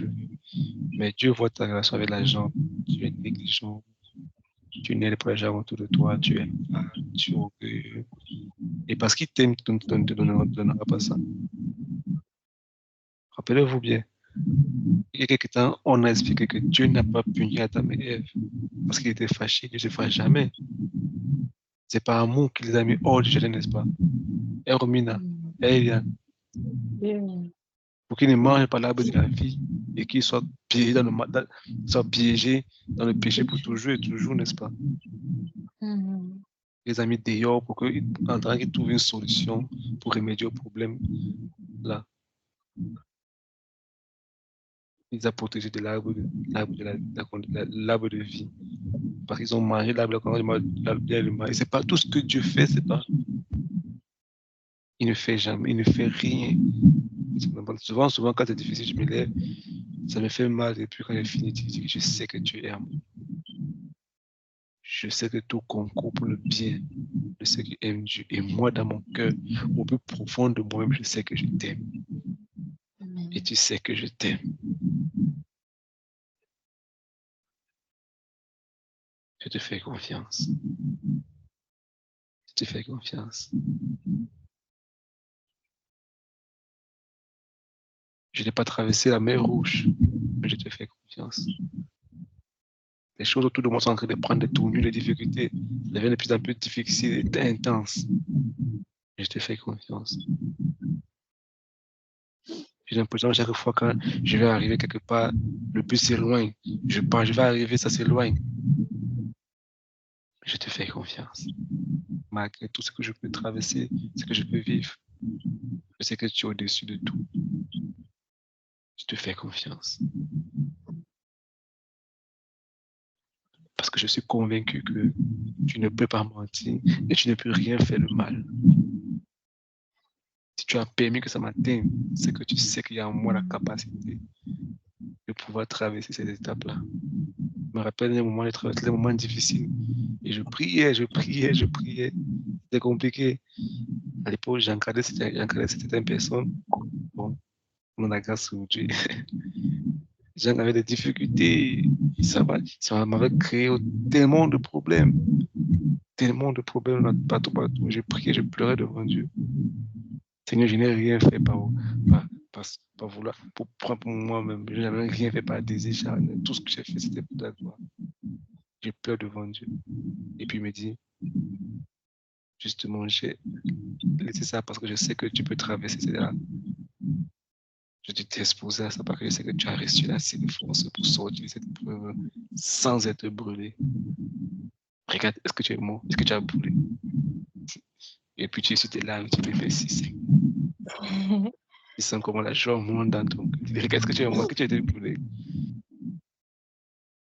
Mais Dieu voit ta relation avec l'argent, tu es négligent, tu n'aides pas les gens autour de toi, tu es orgueilleux. Et parce qu'il t'aime, il ne te donnera pas ça. Rappelez-vous bien, il y a quelque temps, on a expliqué que Dieu n'a pas puni Adam et Ève parce qu'il était fâché, il ne se fâche jamais. C'est par amour qu'il les a mis hors du jardin, n'est-ce pas? Et Romina, Eliane, pour qu'ils ne mangent pas l'arbre de la vie et qu'ils soient piégés dans le péché pour toujours et toujours, n'est-ce pas? Il les a mis dehors pour qu'ils trouvent une solution pour remédier au problème là. Il les a protégés de l'arbre de vie. Parce qu'ils ont mangé l'arbre et c'est pas tout ce que Dieu fait, c'est pas. Il ne fait jamais, il ne fait rien. Souvent, quand c'est difficile, je me lève, ça me fait mal, et puis quand j'ai fini, je dis que je sais que tu es amour. Je sais que tout concourt pour le bien de ceux qui aiment Dieu. Et moi, dans mon cœur, au plus profond de moi-même, je sais que je t'aime. Et tu sais que je t'aime. Je te fais confiance. Je te fais confiance. Je n'ai pas traversé la mer Rouge, mais je te fais confiance. Les choses autour de moi sont en train de prendre des tournures, des difficultés, deviennent de plus en plus difficiles et intenses. Je te fais confiance. J'ai l'impression que chaque fois quand je vais arriver quelque part, le bus s'éloigne. Je vais arriver, ça s'éloigne. Je te fais confiance. Malgré tout ce que je peux traverser, ce que je peux vivre, je sais que tu es au-dessus de tout. Je te fais confiance. Parce que je suis convaincu que tu ne peux pas mentir et tu ne peux rien faire de mal. Si tu as permis que ça m'atteigne, c'est que tu sais qu'il y a en moi la capacité de pouvoir traverser ces étapes-là. Je me rappelle des moments de traverser des moments difficiles. Et je priais. C'était compliqué. À l'époque, j'encadrais certaines personnes. Bon, on a grâce au Dieu. J'en avais des difficultés. Ça m'avait créé tellement de problèmes. Partout. Je priais, je pleurais devant Dieu. Seigneur, je n'ai rien fait par vouloir, pour prendre pour moi-même. Je n'avais rien fait par désir. Tout ce que j'ai fait, c'était pour ta gloire. Je pleure devant Dieu. Et puis il me dit, justement, j'ai laissé ça parce que je sais que tu peux traverser cela. Je t'ai exposé à ça parce que je sais que tu as reçu assez de force pour sortir de cette preuve sans être brûlé. Regarde, est-ce que tu es mort? Est-ce que tu as brûlé? Et puis tu es sur tes larmes, tu me fais si. Tu sens comment la joie monte dans ton cœur. Regarde, est-ce que tu es mort? Est-ce que tu as été brûlé?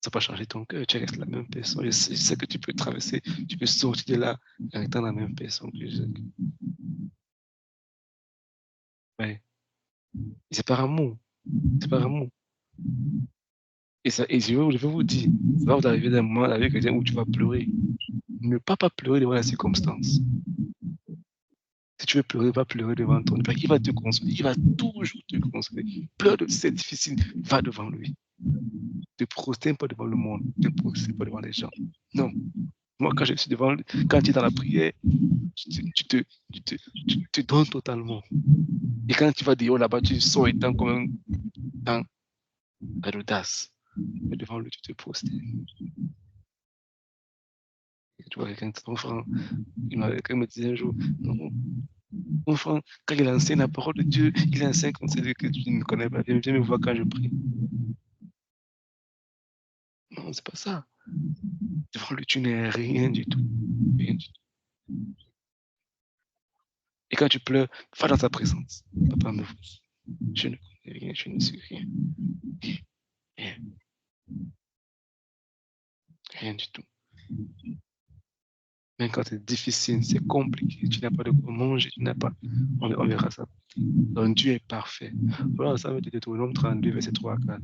Ça n'a pas changé ton cœur, tu restes la même personne. Je sais que tu peux traverser, tu peux sortir de là en étant la même personne que je. Ouais. C'est par amour. C'est par amour. Et je vais vous dire, ça va vous arriver d'un moment avec quelqu'un où tu vas pleurer. Ne pas pleurer devant la circonstance. Si tu veux pleurer, va pleurer devant ton Père. Il va te consoler. Il va toujours te consoler. Pleure, c'est difficile. Va devant lui. Ne te prosterne pas devant le monde. Ne te prosterne pas devant les gens. Non. Moi, quand je suis devant lui, quand tu es dans la prière, tu te donnes totalement. Et quand tu vas dehors là-bas, tu sors étant comme un à l'audace. Mais devant lui, tu te prosternes. Tu vois, ton frère, quelqu'un me disait un jour, non, mon frère, quand il enseigne la parole de Dieu, il enseigne comme celui que tu ne connais pas. Viens me voir quand je prie. Non, c'est pas ça. Devant lui, tu n'es rien du tout. Rien du tout. Et quand tu pleures, va dans sa présence. Papa me voit. Je ne connais rien, je ne suis rien. Rien. Rien du tout. Même quand c'est difficile, c'est compliqué, tu n'as pas de quoi manger, tu n'as pas. On verra ça. Donc Dieu est parfait. Voilà, ça veut dire Deutéronome 32, verset 3 à 4.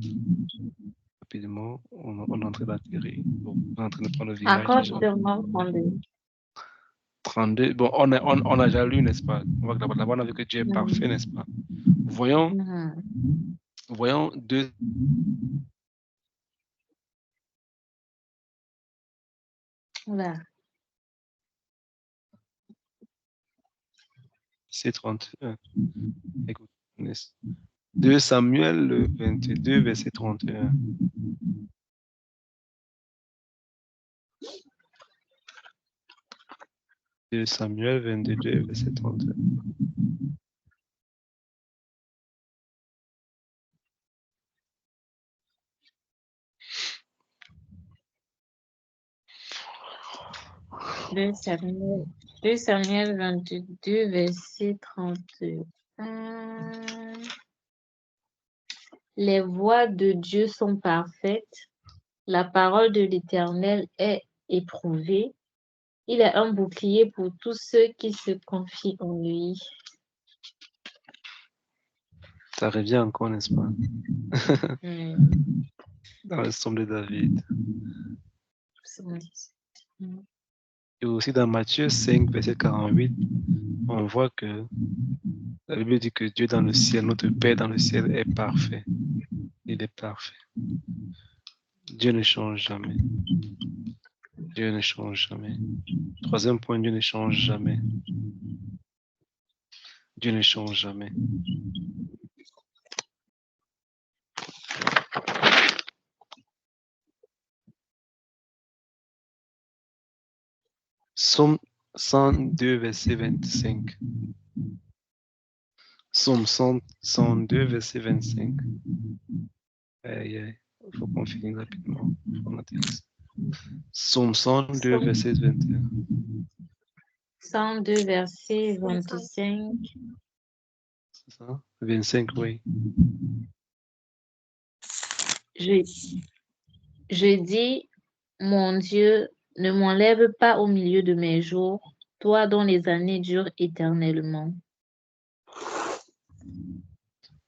Rapidement, on est en train d'atterrir. Bon, on est en train de prendre le virage. Encore seulement 32. 32. Bon, on a déjà lu, n'est-ce pas? Là-bas, on a vu que Dieu est parfait, n'est-ce pas? Voyons deux. Voilà. C'est 31. Écoute, 2 Samuel 22, verset 31. 2 Samuel 22, verset 32. Deux Samuel 22, verset 31. Les voies de Dieu sont parfaites. La parole de l'Éternel est éprouvée. Il est un bouclier pour tous ceux qui se confient en lui. Ça revient encore, n'est-ce pas? Dans le psaume de David. Et aussi dans Matthieu 5, verset 48, on voit que la Bible dit que Dieu dans le ciel, notre Père dans le ciel est parfait. Il est parfait. Dieu ne change jamais. Dieu ne change jamais. Troisième point, Dieu ne change jamais. Dieu ne change jamais. Psaume 102, verset 25. Psaume 102, verset 25. Il faut qu'on finisse rapidement. Psaume 102, verset 21. 102, verset 25. C'est ça? 25, oui. Je dis, mon Dieu, ne m'enlève pas au milieu de mes jours, toi dont les années durent éternellement.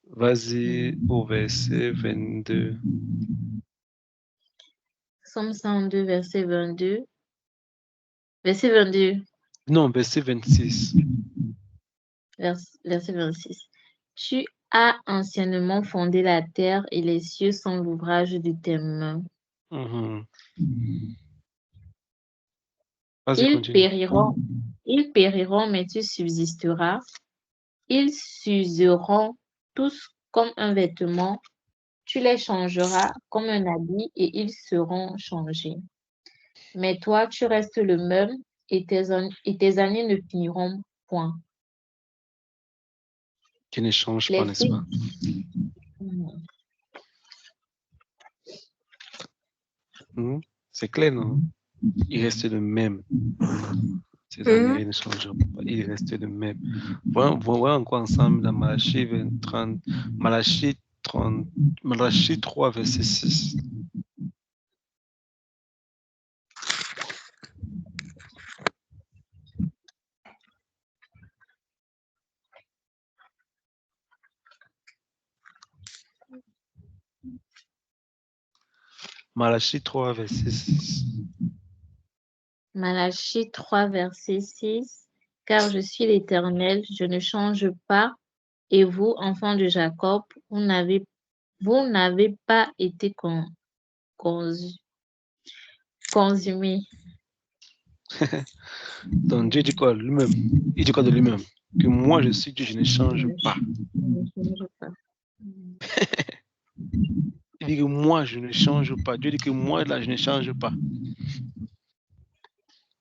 Vas-y au verset 22. Psaume 102, verset 22. Verset 22. Non, verset 26. Verset 26. Tu as anciennement fondé la terre et les cieux sont l'ouvrage de tes mains. Vas-y, Ils continue. périront, mais tu subsisteras. Ils s'useront tous comme un vêtement. Tu les changeras comme un habit et ils seront changés. Mais toi, tu restes le même et tes années ne finiront point. Qui ne change pas, n'est-ce pas? C'est clair, non? Il reste le même. Ces années ne changeront pas. Il reste le même. Voyons encore ensemble dans Malachie 3, verset 6. Malachie 3, verset 6. Malachie 3, verset 6. Car je suis l'Éternel, je ne change pas, et vous, enfants de Jacob, vous n'avez pas été consumés. Donc Dieu dit quoi lui-même? Il dit quoi de lui-même? Que moi je suis Dieu, je ne change pas. Il dit que moi je ne change pas. Dieu dit que moi là je ne change pas.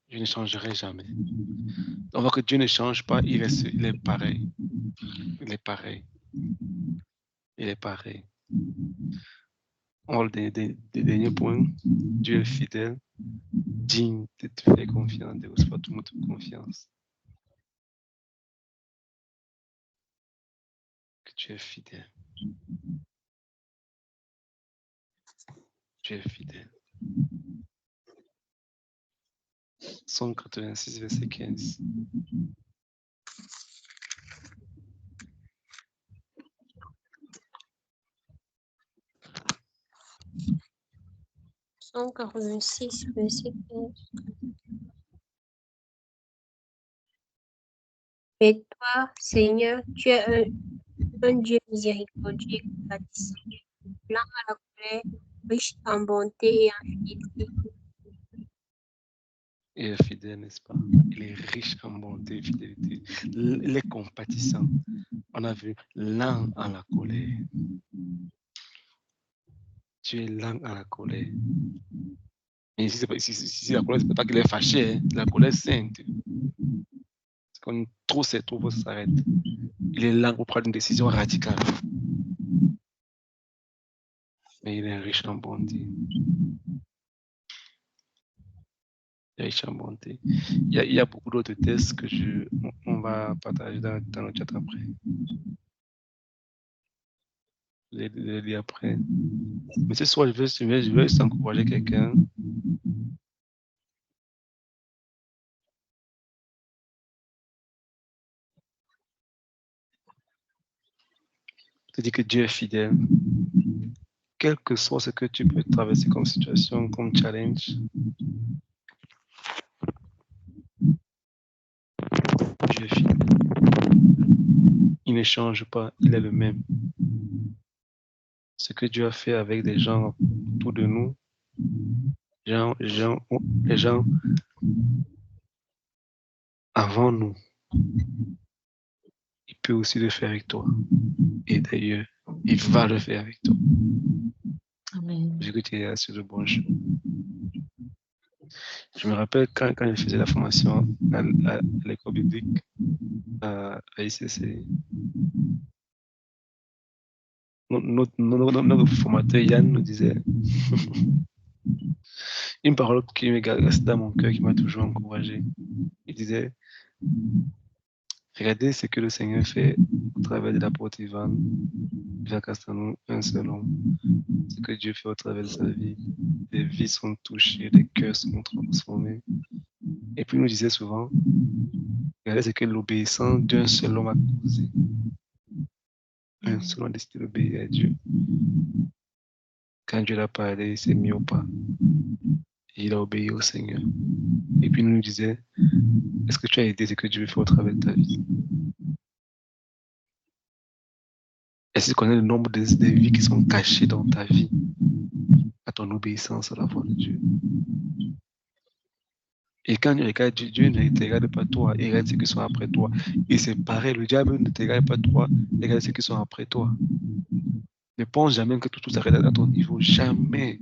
Je ne changerai jamais. On voit que Dieu ne change pas, il est pareil. Il est pareil. Il est pareil. Des derniers points, Dieu est fidèle, digne de te faire confiance, de recevoir toute notre confiance. Que tu es fidèle. Tu es fidèle. 186, verset 15. Psaume 86, verset 15. Mais toi, Seigneur, tu es un Dieu miséricordieux et compatissant, lent à la colère, riche en bonté et en fidélité. Il est fidèle, n'est-ce pas? Il est riche en bonté et fidélité. Il est compatissant. On a vu lent à la colère. Tu es lent à la colère. Mais ici, la colère, c'est pas qu'il est fâché, hein? La colère sainte. quand trop c'est trop, ça s'arrête. Il est lent pour prendre une décision radicale. Mais il est riche en bonté. Il est riche en bonté. Il y a beaucoup d'autres tests que on va partager dans le chat après. Je vais les lire après. Mais ce soir, je vais juste encourager quelqu'un. Te dire que Dieu est fidèle. Quel que soit ce que tu peux traverser comme situation, comme challenge, Dieu est fidèle. Il ne change pas, il est le même. Ce que Dieu a fait avec des gens autour de nous, les gens avant nous, il peut aussi le faire avec toi. Et d'ailleurs, il va le faire avec toi. Amen. Vu que tu es sur le bon chemin. Je me rappelle quand je faisais la formation à l'école biblique, à ICC, notre formateur Yann nous disait une parole qui m'est restée dans mon cœur, qui m'a toujours encouragé. Il disait, regardez ce que le Seigneur fait au travers de l'apôtre Ivan, Jacques Castanou, un seul homme. Ce que Dieu fait au travers de sa vie. Les vies sont touchées, les cœurs sont transformés. Et puis il nous disait souvent, regardez ce que l'obéissance d'un seul homme a causé. Un seul homme a décidé d'obéir à Dieu. Quand Dieu l'a parlé, il s'est mis au pas. Et il a obéi au Seigneur. Et puis il nous disait, est-ce que tu as aidé ce que Dieu fait au travers de ta vie? Est-ce que tu connais le nombre des vies qui sont cachées dans ta vie à ton obéissance à la voix de Dieu? Et quand il regarde Dieu ne te regarde pas toi, il regarde ceux qui sont après toi. Et c'est pareil, le diable ne te regarde pas toi, il regarde ceux qui sont après toi. Ne pense jamais que tout s'arrête à ton niveau, jamais.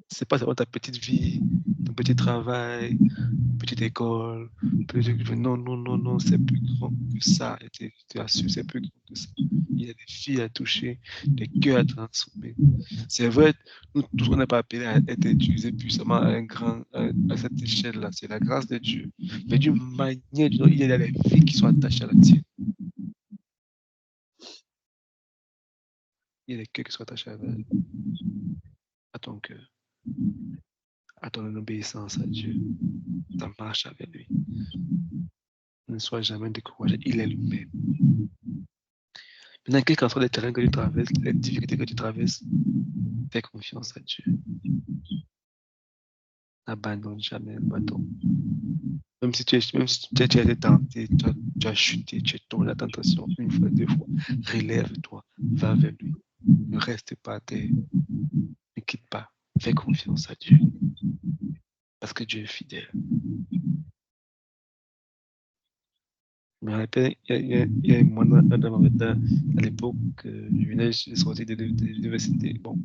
C'est pas seulement ta petite vie, ton petit travail, petite école, non, c'est plus grand que ça. Je t'assure, c'est plus grand que ça. Il y a des filles à toucher, des cœurs à transformer. C'est vrai, nous tous, on n'est pas appelés à être utilisés puissamment à cette échelle-là. C'est la grâce de Dieu. Mais d'une manière, il y a des vies qui sont attachées à la tienne. Il y a des cœurs qui sont attachés à ton cœur, à ton obéissance à Dieu, ta marche avec lui. Ne sois jamais découragé, il est lui-même. Maintenant, quel qu'en soit les terrains que tu traverses, les difficultés que tu traverses, fais confiance à Dieu. N'abandonne jamais le bâton. Même si tu as été tenté, tu as chuté, tu es tombé dans la tentation une fois, deux fois, relève-toi, va vers lui. Ne reste pas à terre. Ne quitte pas. Fais confiance à Dieu. Parce que Dieu est fidèle. Je me rappelle, il y a un moment à l'époque, je venais de sortir de l'université. Bon,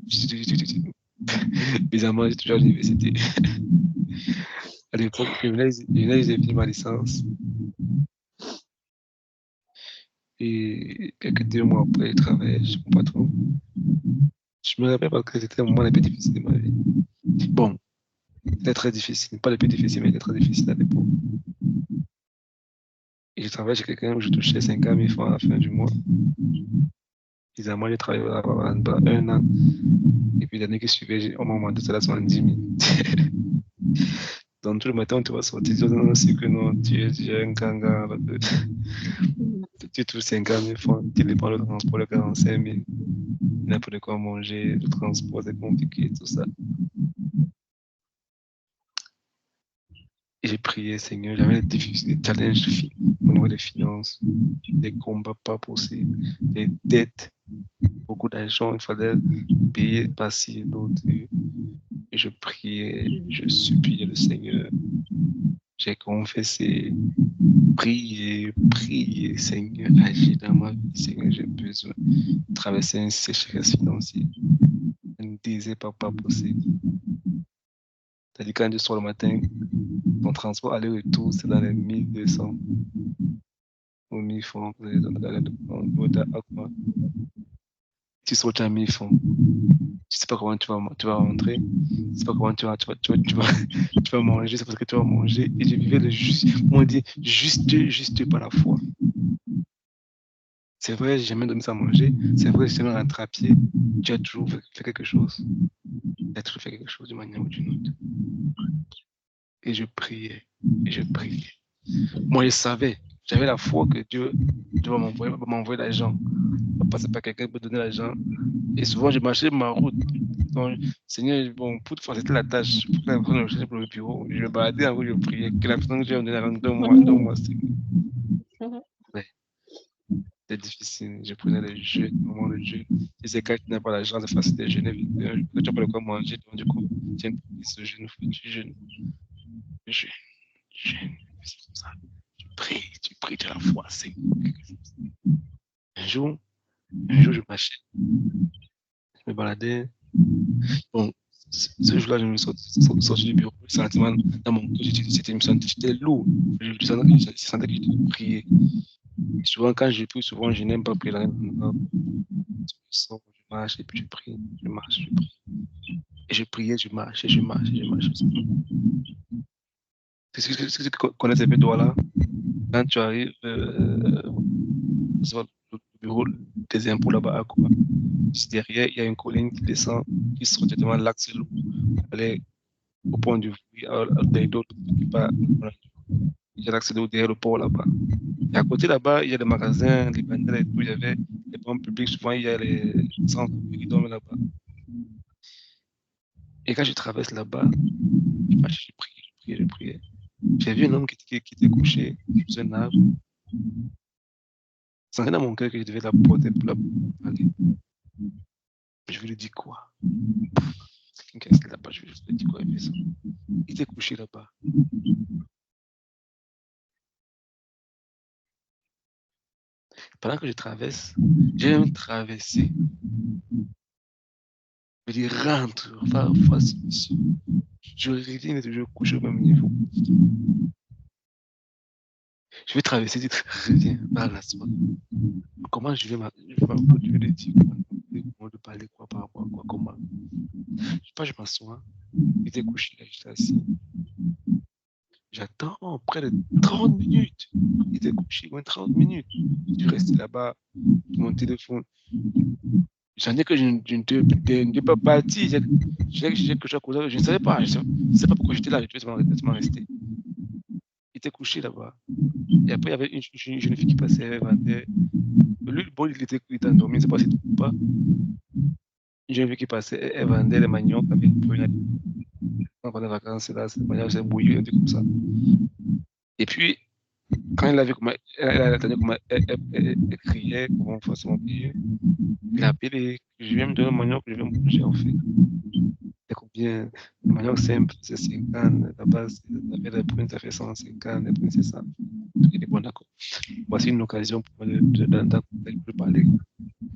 bizarrement, j'ai toujours à l'université. À l'époque, je venais de finir ma licence. Et quelques 2 mois après, je travaillais chez mon patron. Je me rappelle parce que c'était un moment le plus difficile de ma vie. Bon, c'était très difficile. Pas le plus difficile, mais c'était très difficile à l'époque. Et je travaillais chez quelqu'un où je touchais 50 000 francs à la fin du mois. Bizarrement, j'ai travaillé pendant 1 an. Et puis l'année qui suivait, on m'a demandé ça à 70 000. Donc tout le matin, on te va sortir, on sait que non, tu es un ganga. Tu touches 50 000 francs, tu dépenses le transport de 45 000. Il n'a pas de quoi manger, le transport c'est compliqué, tout ça. Et j'ai prié, Seigneur, j'avais des challenges au niveau des finances, des combats pas possibles, des dettes, beaucoup d'argent, il fallait payer par-ci et d'autre. Et je priais, je suppliais le Seigneur. J'ai confessé, prier, Seigneur, agis dans ma vie, Seigneur, j'ai besoin de traverser une sécheresse financière, un désir pas possible. C'est-à-dire quand je sors le matin, Ton transport aller-retour, c'est dans les 1200 ou 1000 francs. Tu sautes à 1000 francs. Tu sais pas comment tu vas rentrer. Tu sais pas comment tu vas manger. C'est parce que tu vas manger. Et je vivais le juste, on dit juste par la foi. C'est vrai, j'ai jamais donné ça à manger. C'est vrai, j'ai jamais rentré à pied. Tu as toujours fait quelque chose. Tu as toujours fait quelque chose d'une manière ou d'une autre. Et je priais. Et je priais. Moi, je savais. J'avais la foi que Dieu va m'envoyer l'argent. Va passer par quelqu'un pour donner l'argent. Et souvent, je marchais ma route. Donc, Seigneur, bon, pour te faciliter la tâche, pour que la personne me cherche pour le bureau, je me baladais en route, je priais. Que la personne que je vais me donner l'argent, donne-moi, Seigneur. Ouais. C'était difficile. Je prenais le jeûne, le moment de jeûne. Si c'est quand tu n'as pas l'argent, c'est facile de jeûner. Tu n'as pas de quoi manger, donc du coup, tiens, ce jeûne, tu jeûnes. Jeûne. C'est comme ça. Tu pries de la foi, c'est quelque chose. Un jour, je marchais. Je me baladais. Bon, ce jour-là, je me suis sorti du bureau. Le sentiment dans mon cœur, j'étais lourd. Je sentais que j'étais prier. Souvent, quand je prie, souvent, je n'aime pas prier la je marche et puis je prie. Je marche, je prie. Et je priais, je marche, je marche. Est-ce que tu connais ces doigts-là? Quand tu arrives sur le bureau des impôts là-bas, quoi. Juste derrière, il y a une colline qui descend, qui sort directement l'axe Loup, aller au point du fruit, d'autres qui part. Il y a l'accès derrière le port là-bas. Et à côté là-bas, il y a des magasins, les bandelles et tout. Il y avait les banques publics, souvent il y a les centres qui dorment là-bas. Et quand je traverse là-bas, je priais. J'ai vu un homme qui était couché sous un arbre. C'est dans mon cœur que je devais la porter pour la parler. Je lui dis quoi? C'est quelqu'un qui est là-bas, je lui dis quoi? Il était couché là-bas. Pendant que je traverse, j'ai même traversé. Je dis rentre, va ici. Je reviens toujours couché au même niveau. Je vais traverser, dire reviens, va là, comment je vais lui dire comment de parler quoi par rapport à quoi, comment. Je m'assois, il était couché là, j'étais assis. J'attends près de 30 minutes. Il était couché, moins 30 minutes. Je suis resté là-bas, mon téléphone. J'en ai que je ne peux pas partir. J'ai quelque chose à causer. Je ne savais pas. Je ne sais pas pourquoi j'étais là. Je devais seulement rester. Il était couché là-bas. Et après, il y avait une jeune fille qui passait, elle vendait. Lui, bon, il était endormi, je ne sais pas si tu pas. Une jeune fille qui passait, elle vendait les maniocs avec pendant les vacances, là, ces maniocs, c'est bouilli, un truc comme ça. Et puis, quand elle a vu comment elle attendait comment elle criait, comment faire son pied, il a appelé, je viens me donner un manioc que je vais me manger en fait. C'est combien? Le manioc simple, c'est 50, la base, avec les prunes, ça fait 150, les prunes, c'est ça. Il est bon, d'accord. Voici une occasion pour moi de parler.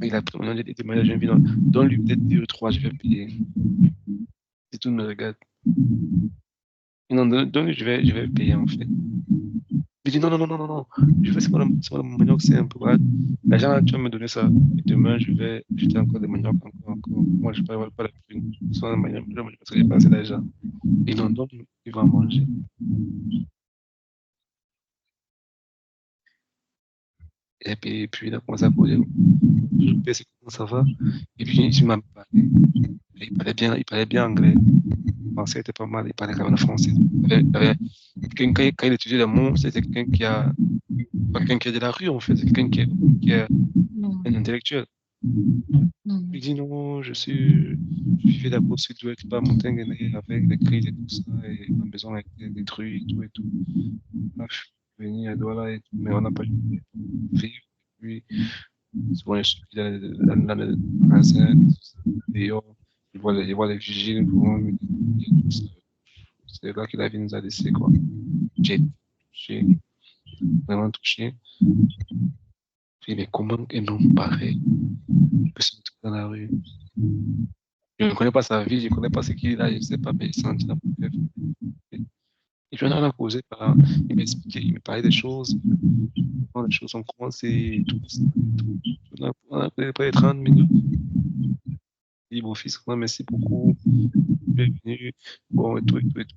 Il a pris mon nom de manière, je viens, donne-lui peut-être 2 ou 3, je vais payer. Si tout me regarde. Non, donne-lui, je vais payer en fait. Je dis non. Je fais c'est pas le manioc, c'est un peu grave. L'argent, tu vas me donner ça. Et demain, je vais jeter encore des maniocs, encore. Moi, je ne parle pas la prune. Soit un manioc, parce que j'ai pas assez d'argent. Et non, donc, il va manger. Et puis, il a commencé à poser. Je lui dis comment ça va. Et puis, il m'a parlé. Il parlait bien anglais. Le français était pas mal. Il parlait quand même français. Quand il étudiait le monde, c'était quelqu'un qui a de la rue, en fait. C'est quelqu'un qui est un intellectuel. Il dit non, je vivais la poursuite du pas montagne avec des crises et tout ça. Et ma maison a été détruite et tout. Là, je suis venu à Douala et tout, mais on n'a pas pu vivre. Puis, souvent, je suis dans le magasin, dehors, je vois les vigiles, c'est là que la vie nous a laissé, quoi. J'ai touché, vraiment touché. Puis, mais comment un homme pareil peut se retrouver dans la rue? Je ne connais pas sa vie, je ne connais pas ce qu'il a, je ne sais pas, mais il sentit la Et puis, on a causé il m'expliquait, il me parlait des choses. Quand les choses ont commencé, tout. On a près de 30 minutes. Il dit, mon fils, merci beaucoup. Bienvenue. Bon, et tout, et tout, et tout.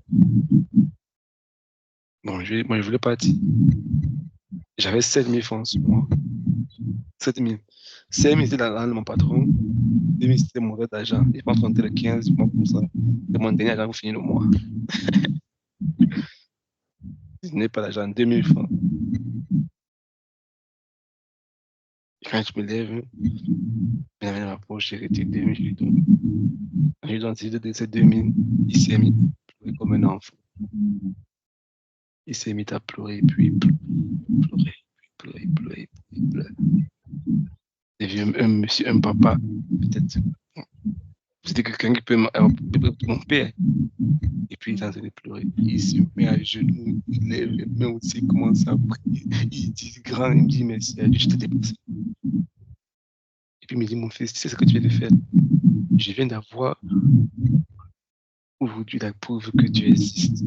Bon, moi, je voulais partir. J'avais 7 000 francs sur moi. 7 000. 5 000, c'était l'argent de mon patron. 2 000, c'était mon reste d'argent. Je pense qu'on était le 15 mois comme ça. C'est mon dernier argent pour finir le mois. Je n'ai pas d'argent, 2 000 francs. Et quand je me lève, je dans ma poche, j'ai retiré 2 000, je lui donne. Quand je lui donne ces 2 000, il s'est mis à pleurer comme un enfant. Il s'est mis à pleurer, puis pleurer. J'ai vu un monsieur, un papa, peut-être. C'était quelqu'un qui peut mon père. Et puis il est en train de pleurer. Il se met à genoux, il lève les mains aussi, il commence à prier. Il dit grand, il me dit merci à Dieu, je t'ai dépassé. Et puis il me dit, mon fils, tu sais ce que tu viens de faire? Je viens d'avoir aujourd'hui la preuve que Dieu existe.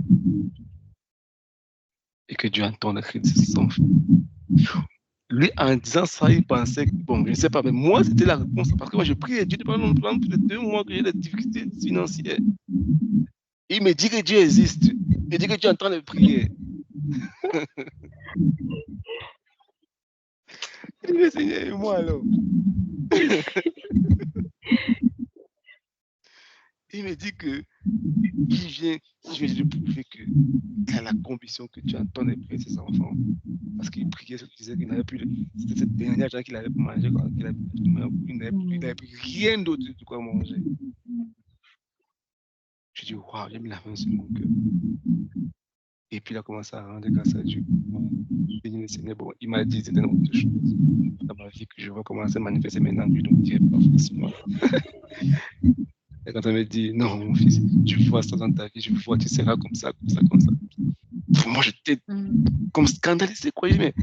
Et que Dieu entend le cri de ses enfants. Lui, en disant ça, il pensait que, bon, je ne sais pas, mais moi, c'était la réponse. Parce que moi, je priais Dieu pendant plus de 2 mois que j'ai des difficultés financières. Il me dit que Dieu existe. Il me dit que Dieu entend les prières. Il dit, Seigneur, et moi alors? Il me dit que je vais lui prouver qu'il a la conviction que Dieu entend les prières de ses enfants. Parce qu'il priait, il disait qu'il n'avait plus, c'était cette dernière argent qu'il avait pour manger, il n'avait plus rien d'autre de quoi manger. Je dis, waouh, j'ai mis la main sur mon cœur. Et puis il a commencé à rendre grâce à Dieu. Béni le Seigneur, bon, il m'a dit certaines autres choses dans ma vie que je vais commencer à manifester maintenant, je ne dirai pas forcément. Et quand on me dit, non, mon fils, tu vois ça dans ta vie, tu vois, tu seras comme ça. Pour moi, j'étais comme scandalisé, quoi. Mais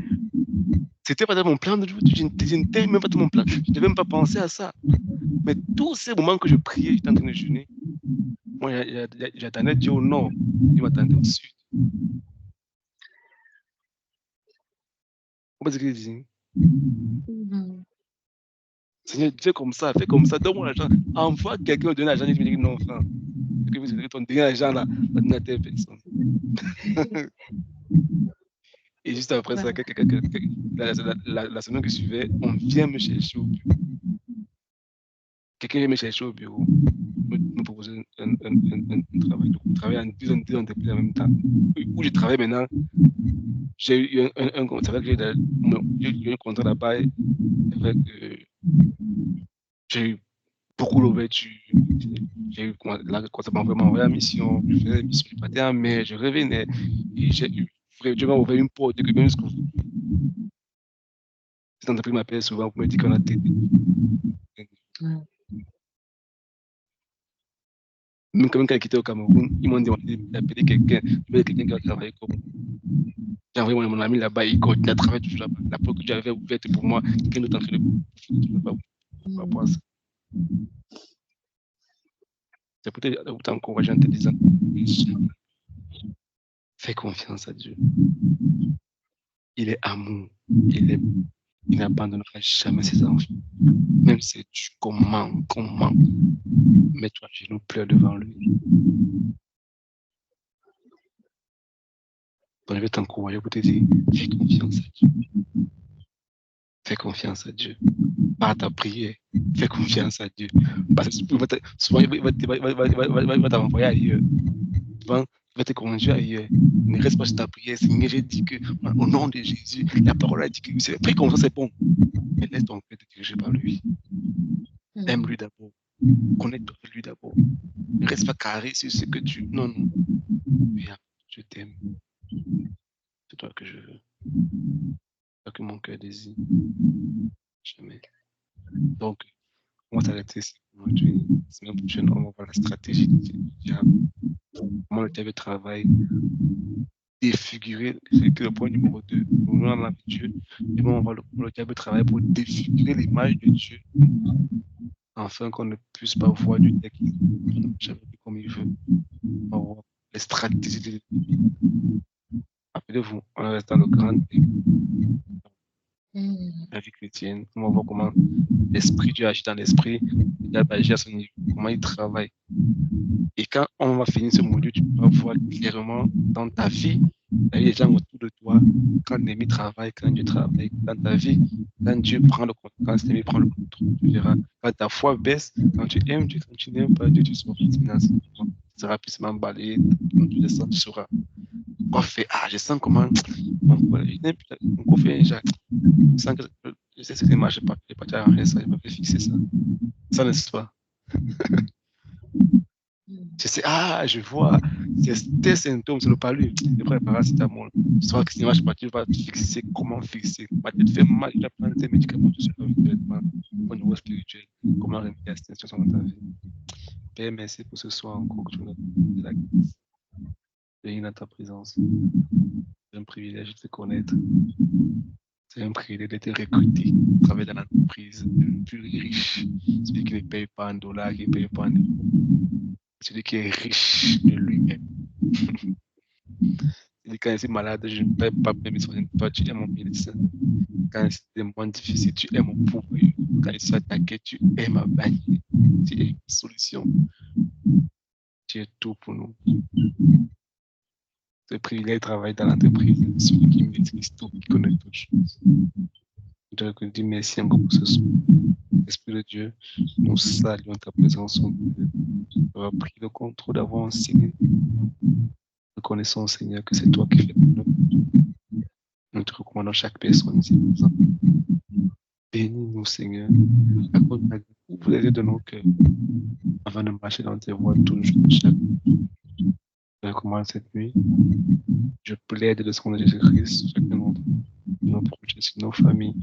c'était pas dans mon plan de jour, je n'étais même pas dans mon plan, je ne devais même pas penser à ça. Mais tous ces moments que je priais, j'étais en train de jeûner. Moi, j'attendais Dieu au nord, il m'attendait au sud. Vous voyez ce que je dis? Seigneur, fais comme ça, donne-moi l'argent. Envoie quelqu'un me donner l'argent, il me dit non, frère. Que vous avez ton dernier argent là, va donner à telle personne. Et juste après ça, la semaine qui suivait, on vient me chercher au bureau. Quelqu'un vient me chercher au bureau, me proposer un travail. Donc, je travaille en deux entreprises en même temps. Où je travaille maintenant, j'ai eu un contrat, j'ai eu un contrat là-bas avec. J'ai eu beaucoup d'ouverture. J'ai eu quand ça m'a vraiment envoyé la mission, je faisais la mission, je partais en mer, je revenais. Et j'ai eu Dieu m'a ouvert une porte que même jusqu'au. Cette entreprise m'appelle souvent pour me dire qu'on a TD. Même quand il quitté au Cameroun, ils m'ont demandé d'appeler quelqu'un qui a travaillé comme. J'ai envoyé mon ami là-bas, il continue à travailler toujours là-bas. La porte que tu avais ouverte pour moi, quelqu'un d'autre en train de pas voir ça. C'est peut-être t'encourager en te disant fais confiance à Dieu. Il est amour. Il n'abandonnera jamais ses enfants. Même si tu comment, mets-toi à genoux, pleure devant lui. Donc, je vais t'encourager pour te dire fais confiance à Dieu. Fais confiance à Dieu. Par ta prière, fais confiance à Dieu. Parce que souvent, il va t'envoyer ailleurs. Souvent, il va te conduire ailleurs. Ne reste pas sur ta prière. Seigneur, j'ai dit que, au nom de Jésus, la parole a dit que c'est pris comme ça, c'est bon. Mais laisse ton cœur te diriger par lui. Aime-lui d'abord. Connecte-toi avec lui d'abord. Ne reste pas carré sur ce que tu. Non. Viens, je t'aime. C'est toi que je veux. C'est toi que mon cœur désire. Jamais. Donc, on va s'arrêter ici aujourd'hui. Semaine prochaine, on va voir la stratégie du diable. Comment le diable travaille. Défigurer, c'est le point numéro 2. Nous allons avec Dieu. Et on va voir le diable travailler pour défigurer l'image de Dieu. Afin qu'on ne puisse pas voir du texte jamais comme il veut. On va voir les stratégies. Rappelez-vous, on reste dans le grand la vie chrétienne. On voit comment l'esprit Dieu agit dans l'esprit, il agit à son niveau, comment il travaille. Et quand on va finir ce module, tu vas voir clairement dans ta vie, les gens autour de toi, quand l'ennemi travaille, quand Dieu travaille, dans ta vie, quand Dieu prend le contrôle, quand l'ennemi prend le contrôle, tu verras. Quand ta foi baisse, quand tu aimes Dieu, quand tu n'aimes pas Dieu, tu seras financièrement, tu seras puissamment balayé, quand tu descends, tu seras. Quoi fait? Ah, je sens comment mon corps fait Jacques. Je sens que je sais ce qui ne marche pas. Je n'ai pas arrêté ça, je m'avais fixé ça. Ça n'est-ce pas? Je sais, je vois, c'est tes symptômes, c'est le palu. Le vrai paracétamol. Soit que si ne marche pas, tu vas fixer, comment fixer. Tu te fais mal, tu vas prendre tes médicaments, tu seras directement au niveau spirituel. Comment remédier à cette situation dans ta vie. Père, merci pour ce soir encore que tu nous as donné la grâce. Venir dans ta présence. C'est un privilège de te connaître. C'est un privilège d'être recruté, travailler dans l'entreprise le plus riche, celui qui ne paye pas en dollars, qui ne paye pas en euros, celui qui est riche de lui-même. Quand je suis malade, je ne paye pas mes soins. Toi, tu es mon médecin. Quand c'est des moments difficiles, tu es mon pourvoyeur. Quand je suis attaqué, tu es ma bannière. Tu es une solution. Tu es tout pour nous. Ce privilège de travailler dans l'entreprise, celui qui maîtrise tout, qui connaît toutes choses. Je te dis merci encore pour ce soir. Esprit de Dieu, nous saluons ta présence au milieu. Tu as pris le contrôle d'avoir enseigné. Nous connaissons, Seigneur, que c'est toi qui fais pour nous. Nous te recommandons chaque personne ici présente. Bénis-nous, Seigneur. Ouvre les yeux de nos cœurs afin de marcher dans tes voies tous les jours de chaque jour. Je recommande cette nuit. Je plaide le sang de Jésus-Christ, chacun d'entre nous, nos proches, nos familles.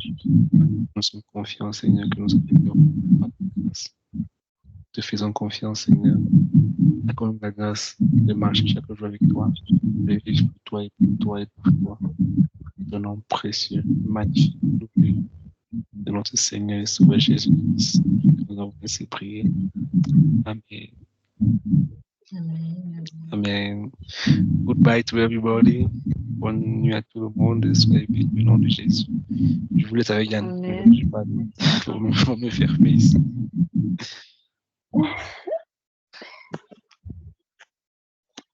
Nous sommes confiants, Seigneur, que nous avons grâce. Te faisons confiance, Seigneur. Accorde-nous la grâce de marcher chaque jour avec toi, de vivre pour toi et pour toi et pour toi. Ton nom précieux, magnifique, de notre Seigneur et Sauveur Jésus-Christ. Nous avons ainsi prié. Amen. Amen. Goodbye to everybody. Bonne nuit à tout le monde. Soyez bénis au nom de Jésus. Je vous laisse avec Yann. Je ne vais pas me faire face.